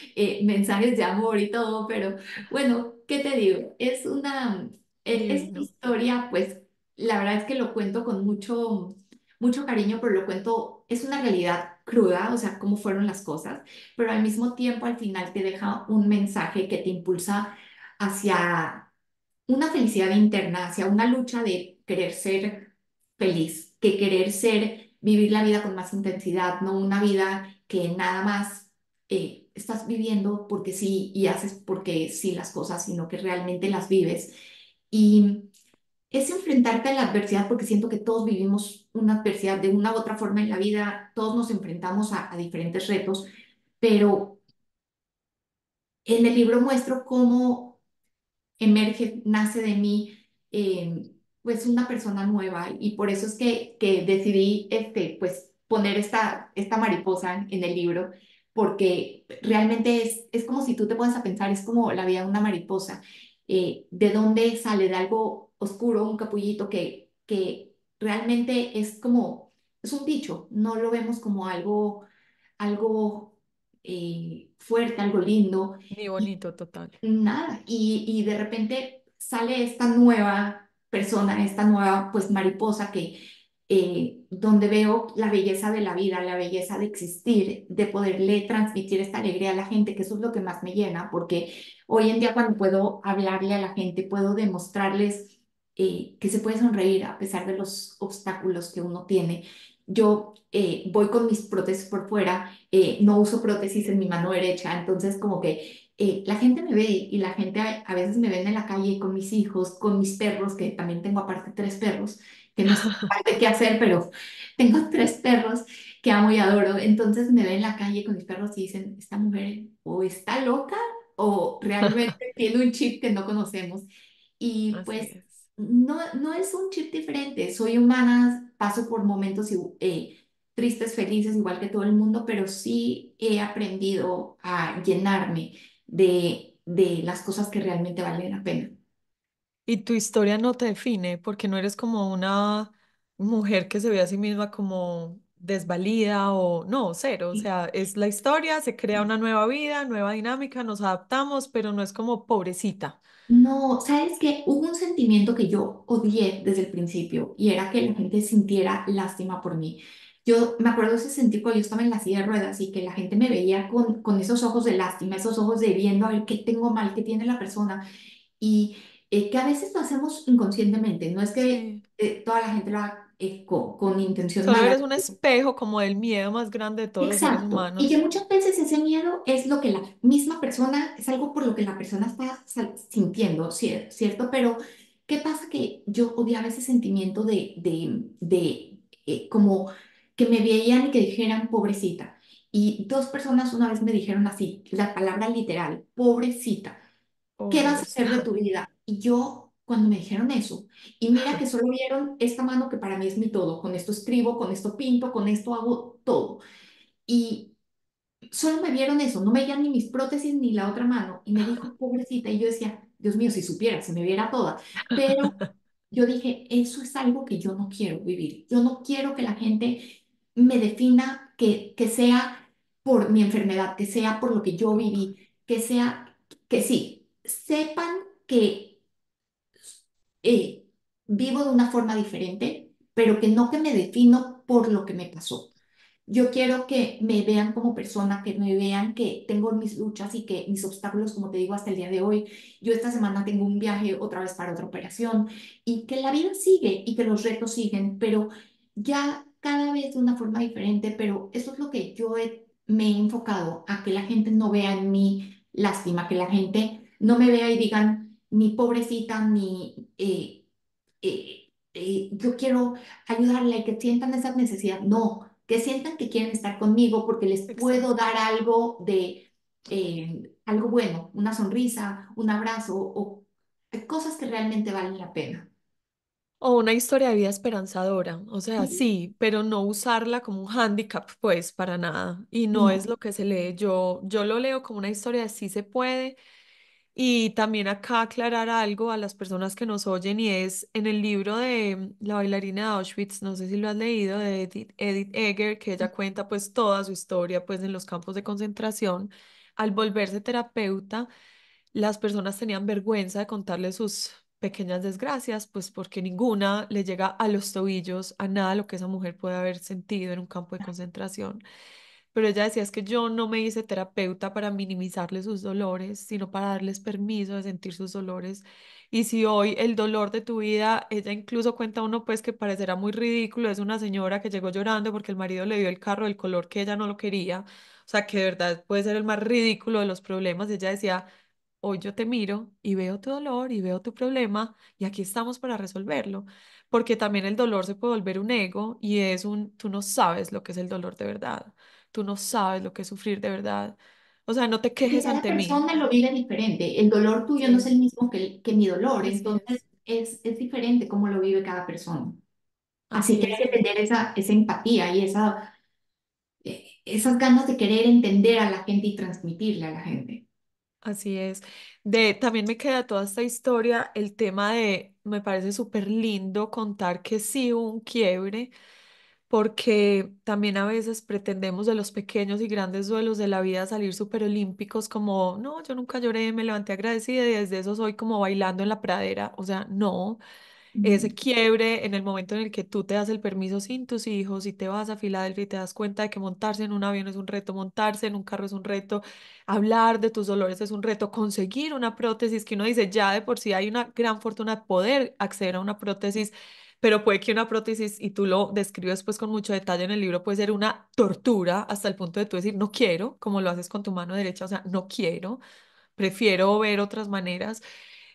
mensajes de amor y todo, pero bueno, ¿qué te digo? Es una Divino. historia, pues la verdad es que lo cuento con mucho cariño, pero lo cuento, es una realidad cruda, o sea, cómo fueron las cosas, pero al mismo tiempo al final te deja un mensaje que te impulsa hacia una felicidad interna, hacia una lucha de querer ser feliz, que querer ser, vivir la vida con más intensidad, no una vida que nada más estás viviendo porque sí y haces porque sí las cosas, sino que realmente las vives. Y es enfrentarte a la adversidad porque siento que todos vivimos una adversidad de una u otra forma en la vida, todos nos enfrentamos a diferentes retos, pero en el libro muestro cómo emerge, nace de mí, pues una persona nueva y por eso es que decidí, pues poner esta mariposa en el libro, porque realmente es como si tú te pones a pensar, es como la vida de una mariposa, de dónde sale de algo oscuro, un capullito que realmente es un bicho, no lo vemos como algo fuerte, algo lindo. Ni bonito, total. Nada, y de repente sale esta nueva persona, esta nueva pues mariposa que donde veo la belleza de la vida, la belleza de existir, de poderle transmitir esta alegría a la gente, que eso es lo que más me llena, porque hoy en día cuando puedo hablarle a la gente, puedo demostrarles que se puede sonreír a pesar de los obstáculos que uno tiene. Yo voy con mis prótesis por fuera, no uso prótesis en mi mano derecha, entonces como que la gente me ve y la gente a veces me ven en la calle con mis hijos, con mis perros, que también tengo aparte 3 perros, que no sé de qué hacer, pero tengo 3 perros que amo y adoro. Entonces me ven en la calle con mis perros y dicen, esta mujer o está loca o realmente tiene un chip que no conocemos. Y Así pues es. no es un chip diferente, soy humana, paso por momentos tristes, felices, igual que todo el mundo, pero sí he aprendido a llenarme de las cosas que realmente valen la pena. Y tu historia no te define porque no eres como una mujer que se ve a sí misma como desvalida o no, cero. O sea, es la historia, se crea una nueva vida, nueva dinámica, nos adaptamos, pero no es como pobrecita. No, ¿sabes qué? Hubo un sentimiento que yo odié desde el principio y era que la gente sintiera lástima por mí. Yo me acuerdo ese sentir cuando yo estaba en la silla de ruedas y que la gente me veía con esos ojos de lástima, esos ojos de viendo a ver qué tengo mal, qué tiene la persona y que a veces lo hacemos inconscientemente, no es que Sí. toda la gente lo haga con intención Solo mala. eres un espejo como del miedo más grande de todos los seres Exacto. Y que humanos. muchas veces ese miedo es lo que la misma persona, es algo por lo que la persona está sintiendo, ¿cierto? Pero, ¿qué pasa? Que yo odiaba ese sentimiento de como que me veían y que dijeran pobrecita. Y 2 personas una vez me dijeron así, la palabra literal, pobrecita. Oh, ¿Qué vas a Dios. hacer de tu vida? Y yo, cuando me dijeron eso, y mira que solo vieron esta mano que para mí es mi todo, con esto escribo, con esto pinto, con esto hago todo. Y solo me vieron eso, no me veían ni mis prótesis ni la otra mano. Y me dijo, pobrecita, y yo decía, Dios mío, si supiera, si me viera toda. Pero yo dije, eso es algo que yo no quiero vivir. Yo no quiero que la gente me defina que sea por mi enfermedad, que sea por lo que yo Total. viví, que sea, que sí, sepan que eh, vivo de una forma diferente, pero que no que me defino por lo que me pasó. Yo quiero que me vean como persona, que me vean que tengo mis luchas y que mis obstáculos, como te digo, hasta el día de hoy. Yo esta semana tengo un viaje otra vez para otra operación y que la vida sigue y que los retos siguen, pero ya cada vez de una forma diferente, pero eso es lo que me he enfocado, a que la gente no vea en mí lástima, que la gente no me vea y digan ni pobrecita, ni yo quiero ayudarla y que sientan esa necesidad. No, que sientan que quieren estar conmigo porque les puedo Exacto. dar algo de algo bueno, una sonrisa, un abrazo o cosas que realmente valen la pena. O una historia de vida esperanzadora, o sea, Ujú. sí, pero no usarla como un hándicap, pues, para nada. Y no es No. lo que se lee. Yo lo leo como una historia de sí se puede. Y también acá aclarar algo a las personas que nos oyen y es en el libro de La bailarina de Auschwitz, no sé si lo has leído, de Edith Eger, que ella cuenta pues toda su historia pues en los campos de concentración. Al volverse terapeuta, las personas tenían vergüenza de contarle sus pequeñas desgracias, pues porque ninguna le llega a los tobillos a nada lo que esa mujer puede haber sentido en un campo de concentración. Pero ella decía, es que yo no me hice terapeuta para minimizarle sus dolores, sino para darles permiso de sentir sus dolores. Y si hoy el dolor de tu vida, ella incluso cuenta uno pues que parecerá muy ridículo, es una señora que llegó llorando porque el marido le dio el carro del color que ella no lo quería, o sea que de verdad puede ser el más ridículo de los problemas. Y ella decía, hoy yo te miro y veo tu dolor y veo tu problema y aquí estamos para resolverlo, porque también el dolor se puede volver un ego y es un, tú no sabes lo que es el dolor de verdad, tú no sabes lo que es sufrir de verdad, o sea, no te Porque quejes cada ante mí. persona lo vive diferente. El dolor tuyo no es Sí, el mismo que mi dolor, así es, entonces es diferente cómo lo vive cada persona. Así así que hay es. que tener esa empatía y esas ganas de querer entender a la gente y transmitirle a la gente. Así es. También me queda toda esta historia, el tema de, me parece súper lindo contar que sí hubo un quiebre, porque también a veces pretendemos de los pequeños y grandes duelos de la vida salir súper olímpicos, como, no, yo nunca lloré, me levanté agradecida y desde eso soy como bailando en la pradera. O sea, no, ese Mm. quiebre en el momento en el que tú te das el permiso sin tus hijos y te vas a Filadelfia y te das cuenta de que montarse en un avión es un reto, montarse en un carro es un reto, hablar de tus dolores es un reto, conseguir una prótesis que uno dice, ya de por sí hay una gran fortuna de poder acceder a una prótesis, pero puede que una prótesis, y tú lo describes pues con mucho detalle en el libro, puede ser una tortura hasta el punto de tú decir, no quiero, como lo haces con tu mano derecha, o sea, no quiero, prefiero ver otras maneras.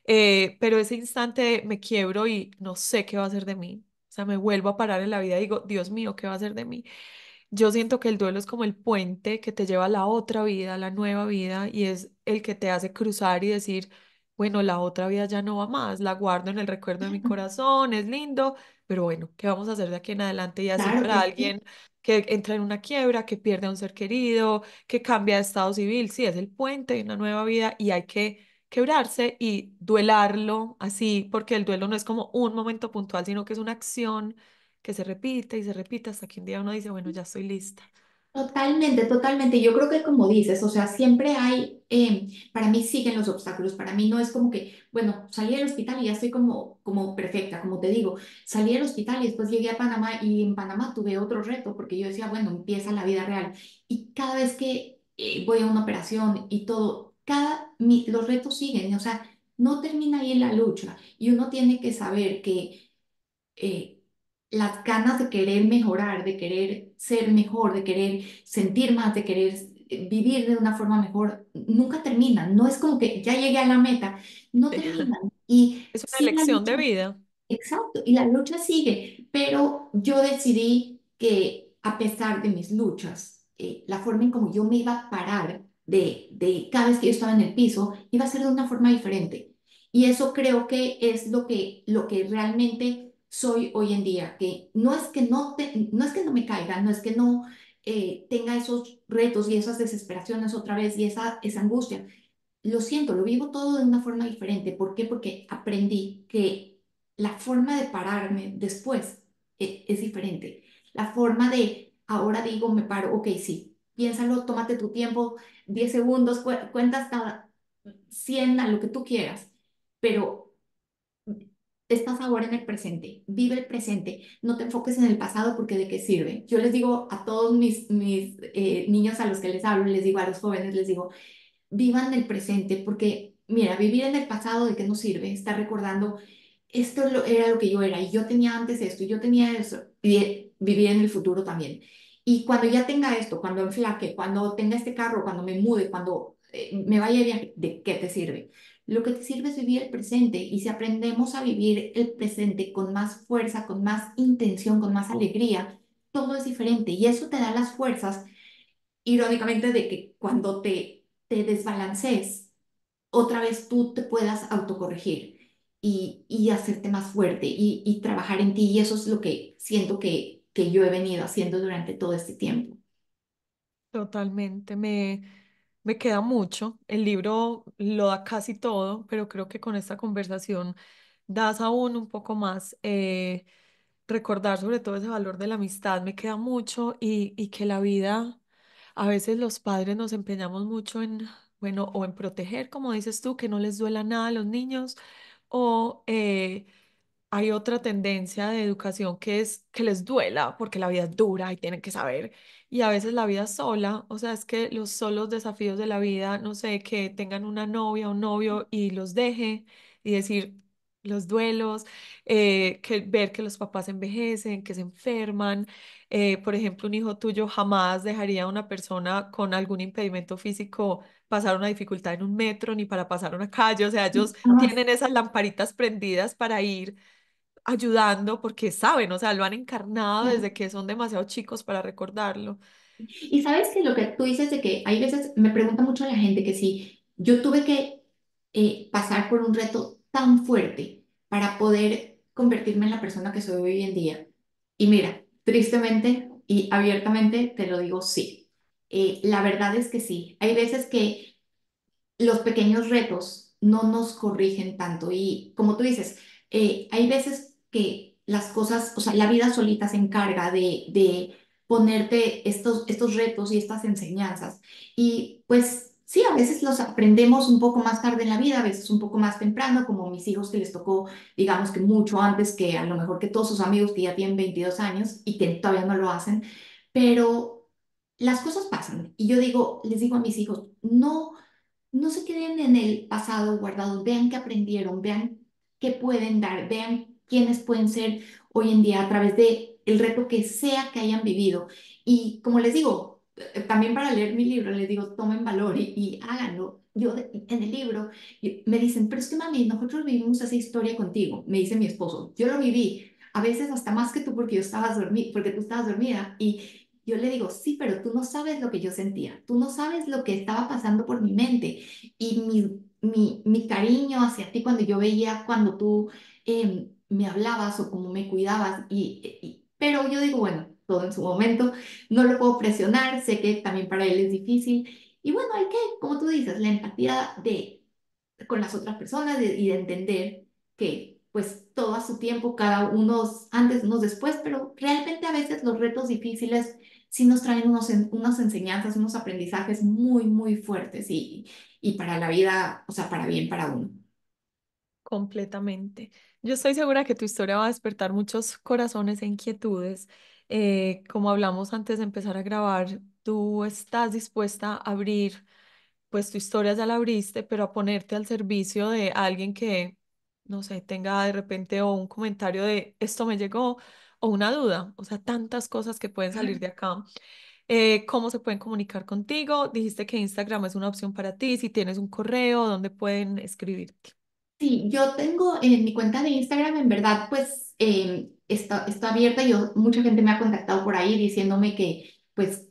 Pero ese instante me quiebro y no sé qué va a hacer de mí. O sea, me vuelvo a parar en la vida y digo, Dios mío, ¿qué va a hacer de mí? Yo siento que el duelo es como el puente que te lleva a la otra vida, a la nueva vida, y es el que te hace cruzar y decir, bueno, la otra vida ya no va más, la guardo en el recuerdo de mi corazón, es lindo, pero bueno, ¿qué vamos a hacer de aquí en adelante? Y así Claro para que sí. alguien que entra en una quiebra, que pierde a un ser querido, que cambia de estado civil, sí, es el puente de una nueva vida y hay que quebrarse y duelarlo así, porque el duelo no es como un momento puntual, sino que es una acción que se repite hasta que un día uno dice, bueno, ya estoy lista. Totalmente, totalmente. Yo creo que como dices, o sea, siempre hay, para mí siguen los obstáculos, para mí no es como que, bueno, salí del hospital y ya estoy como perfecta, como te digo, salí del hospital y después llegué a Panamá y en Panamá tuve otro reto porque yo decía, bueno, empieza la vida real y cada vez que voy a una operación y todo, los retos siguen, o sea, no termina ahí la lucha y uno tiene que saber que eh, las ganas de querer mejorar, de querer ser mejor, de querer sentir más, de querer vivir de una forma mejor, nunca terminan. No es como que ya llegué a la meta, no Sí. terminan. Y Es una sí, la elección lucha, de vida. exacto, y la lucha sigue, pero yo decidí que a pesar de mis luchas, la forma en como yo me iba a parar de cada vez que yo estaba en el piso, iba a ser de una forma diferente. Y eso creo que es lo que realmente soy hoy en día, que no es que no me caiga, no es que no tenga esos retos y esas desesperaciones otra vez y esa angustia. Lo siento, lo vivo todo de una forma diferente. ¿Por qué? Porque aprendí que la forma de pararme después es diferente. La forma de, ahora digo, me paro, ok, sí, piénsalo, tómate tu tiempo, 10 segundos, cuenta hasta 100 a lo que tú quieras, pero estás ahora en el presente, vive el presente, no te enfoques en el pasado porque de qué sirve. Yo les digo a todos mis niños a los que les hablo, les digo a los jóvenes, les digo, vivan el presente porque, mira, vivir en el pasado de qué nos sirve, estar recordando. era lo que yo era y yo tenía antes esto y yo tenía eso y vivía en el futuro también. Y cuando ya tenga esto, cuando enflaque, cuando tenga este carro, cuando me mude, cuando me vaya de viaje, ¿de qué te sirve? Lo que te sirve es vivir el presente y si aprendemos a vivir el presente con más fuerza, con más intención, con más alegría, todo es diferente y eso te da las fuerzas, irónicamente, de que cuando te desbalancees, otra vez tú te puedas autocorregir y hacerte más fuerte y trabajar en ti. Y eso es lo que siento que yo he venido haciendo durante todo este tiempo. Totalmente, me queda mucho. El libro lo da casi todo, pero creo que con esta conversación das aún un poco más. Recordar sobre todo ese valor de la amistad me queda mucho y que la vida, a veces los padres nos empeñamos mucho en, bueno, o en proteger, como dices tú, que no les duela nada a los niños, o hay otra tendencia de educación que es que les duela porque la vida es dura y tienen que saber. Y a veces la vida sola, o sea, es que los solos desafíos de la vida, no sé, que tengan una novia o un novio y los deje y decir los duelos, que ver que los papás envejecen, que se enferman. Por ejemplo, un hijo tuyo jamás dejaría a una persona con algún impedimento físico pasar una dificultad en un metro ni para pasar una calle. O sea, ellos Ah, tienen esas lamparitas prendidas para ir ayudando porque saben, o sea, lo han encarnado desde que son demasiado chicos para recordarlo. y sabes que lo que tú dices de que hay veces me pregunta mucho la gente que si yo tuve que pasar por un reto tan fuerte para poder convertirme en la persona que soy hoy en día. Y mira, tristemente y abiertamente te lo digo, sí. La verdad es que sí. Hay veces que los pequeños retos no nos corrigen tanto. Y como tú dices, hay veces que las cosas, o sea, la vida solita se encarga de ponerte estos retos y estas enseñanzas. Y pues sí, a veces los aprendemos un poco más tarde en la vida, a veces un poco más temprano, como mis hijos que les tocó, digamos que mucho antes que a lo mejor que todos sus amigos que ya tienen 22 años y que todavía no lo hacen. Pero las cosas pasan. Y yo digo, les digo a mis hijos, no se queden en el pasado guardados, vean qué aprendieron, vean qué pueden dar, vean quiénes pueden ser hoy en día a través de el reto que sea que hayan vivido. Y como les digo, también para leer mi libro, les digo, tomen valor y háganlo. En el libro me dicen, pero es que mami, nosotros vivimos esa historia contigo, me dice mi esposo, yo lo viví, a veces hasta más que tú porque porque tú estabas dormida y yo le digo, sí, pero tú no sabes lo que yo sentía, tú no sabes lo que estaba pasando por mi mente y mi cariño hacia ti cuando yo veía cuando tú me hablabas o cómo me cuidabas. Pero yo digo, bueno, todo en su momento, no lo puedo presionar, sé que también para él es difícil. Y bueno, hay que, como tú dices, la empatía con las otras personas y de entender que pues todo a su tiempo, cada unos antes, unos después, pero realmente a veces los retos difíciles sí nos traen unas enseñanzas, unos aprendizajes muy, muy fuertes y para la vida, o sea, para bien para uno. Completamente. Yo estoy segura que tu historia va a despertar muchos corazones e inquietudes. Como hablamos antes de empezar a grabar, tú estás dispuesta a abrir, pues tu historia ya la abriste, pero a ponerte al servicio de alguien que, no sé, tenga de repente o un comentario de esto me llegó o una duda. O sea, tantas cosas que pueden salir de acá. ¿Cómo se pueden comunicar contigo? Dijiste que Instagram es una opción para ti. Si tienes un correo, ¿dónde pueden escribirte? Sí, yo tengo en mi cuenta de Instagram, en verdad, pues está abierta. Mucha gente me ha contactado por ahí diciéndome que, pues,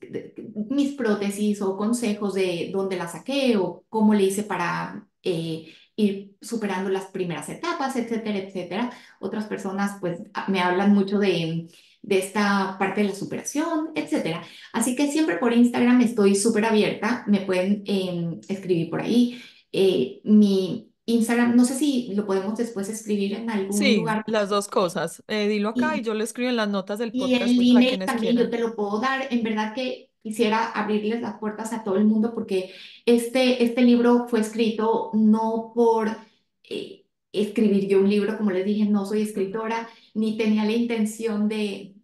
mis prótesis o consejos de dónde las saqué o cómo le hice para ir superando las primeras etapas, etcétera, etcétera. Otras personas, pues, me hablan mucho de esta parte de la superación, etcétera. Así que siempre por Instagram estoy súper abierta. Me pueden escribir por ahí. Mi Instagram, no sé si lo podemos después escribir en algún Sí, lugar. las dos cosas. Dilo acá y Y, yo lo escribo en las notas del y podcast, el pues para email quienes también yo quieran. te lo puedo dar. En verdad que quisiera abrirles las puertas a todo el mundo porque este libro fue escrito no por escribir yo un libro, como les dije, no soy Ujú. escritora, ni tenía la intención de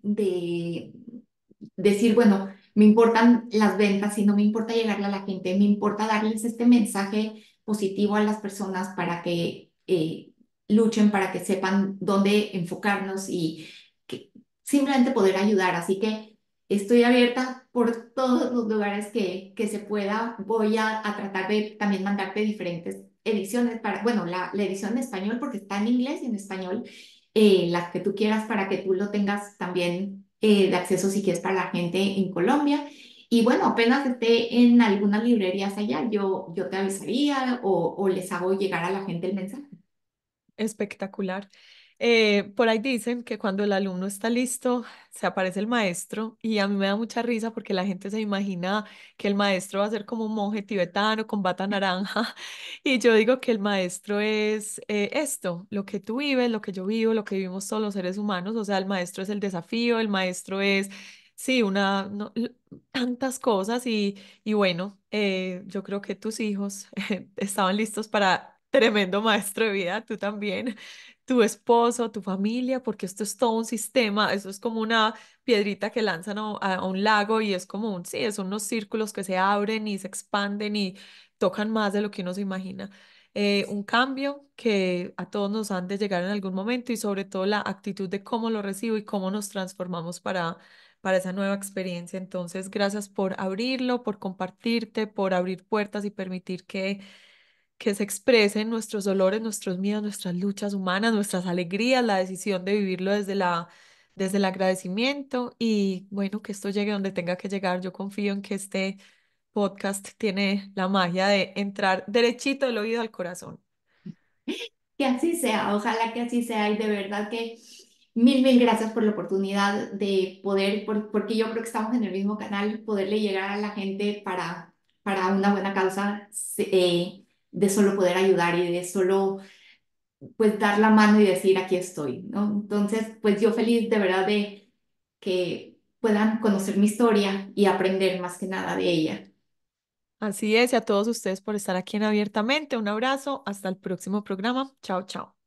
decir, bueno, me importan las ventas y no me importa llegarle a la gente, me importa darles este mensaje positivo a las personas para que luchen, para que sepan dónde enfocarnos y que simplemente poder ayudar. Así que estoy abierta por todos los lugares que se pueda. Voy a tratar de también mandarte diferentes ediciones para, bueno, la edición en español porque está en inglés y en español, las que tú quieras para que tú lo tengas también de acceso si quieres para la gente en Colombia. Y bueno, apenas esté en algunas librerías allá, yo te avisaría o les hago llegar a la gente el mensaje. Espectacular. Por ahí dicen que cuando el alumno está listo, se aparece el maestro y a mí me da mucha risa porque la gente se imagina que el maestro va a ser como un monje tibetano con bata naranja y yo digo que el maestro es esto, lo que tú vives, lo que yo vivo, lo que vivimos todos los seres humanos, o sea, el maestro es el desafío, el maestro es, sí, tantas cosas y bueno, yo creo que tus hijos estaban listos para tremendo maestro de vida, tú también, tu esposo, tu familia, porque esto es todo un sistema, eso es como una piedrita que lanzan a un lago y es como un, sí, son unos círculos que se abren y se expanden y tocan más de lo que uno se imagina. Un cambio que a todos nos han de llegar en algún momento y sobre todo la actitud de cómo lo recibo y cómo nos transformamos para esa nueva experiencia. Entonces, gracias por abrirlo, por compartirte, por abrir puertas y permitir que se expresen nuestros dolores, nuestros miedos, nuestras luchas humanas, nuestras alegrías, la decisión de vivirlo desde el agradecimiento y bueno, que esto llegue donde tenga que llegar. Yo confío en que este podcast tiene la magia de entrar derechito del oído al corazón. Que así sea, ojalá que así sea y de verdad que mil gracias por la oportunidad de poder, porque yo creo que estamos en el mismo canal, poderle llegar a la gente para una buena causa, de solo poder ayudar y de solo pues dar la mano y decir aquí estoy, ¿no? Entonces, pues yo feliz de verdad de que puedan conocer mi historia y aprender más que nada de ella. Así es, y a todos ustedes por estar aquí en Abiertamente. Un abrazo, hasta el próximo programa. Chao, chao.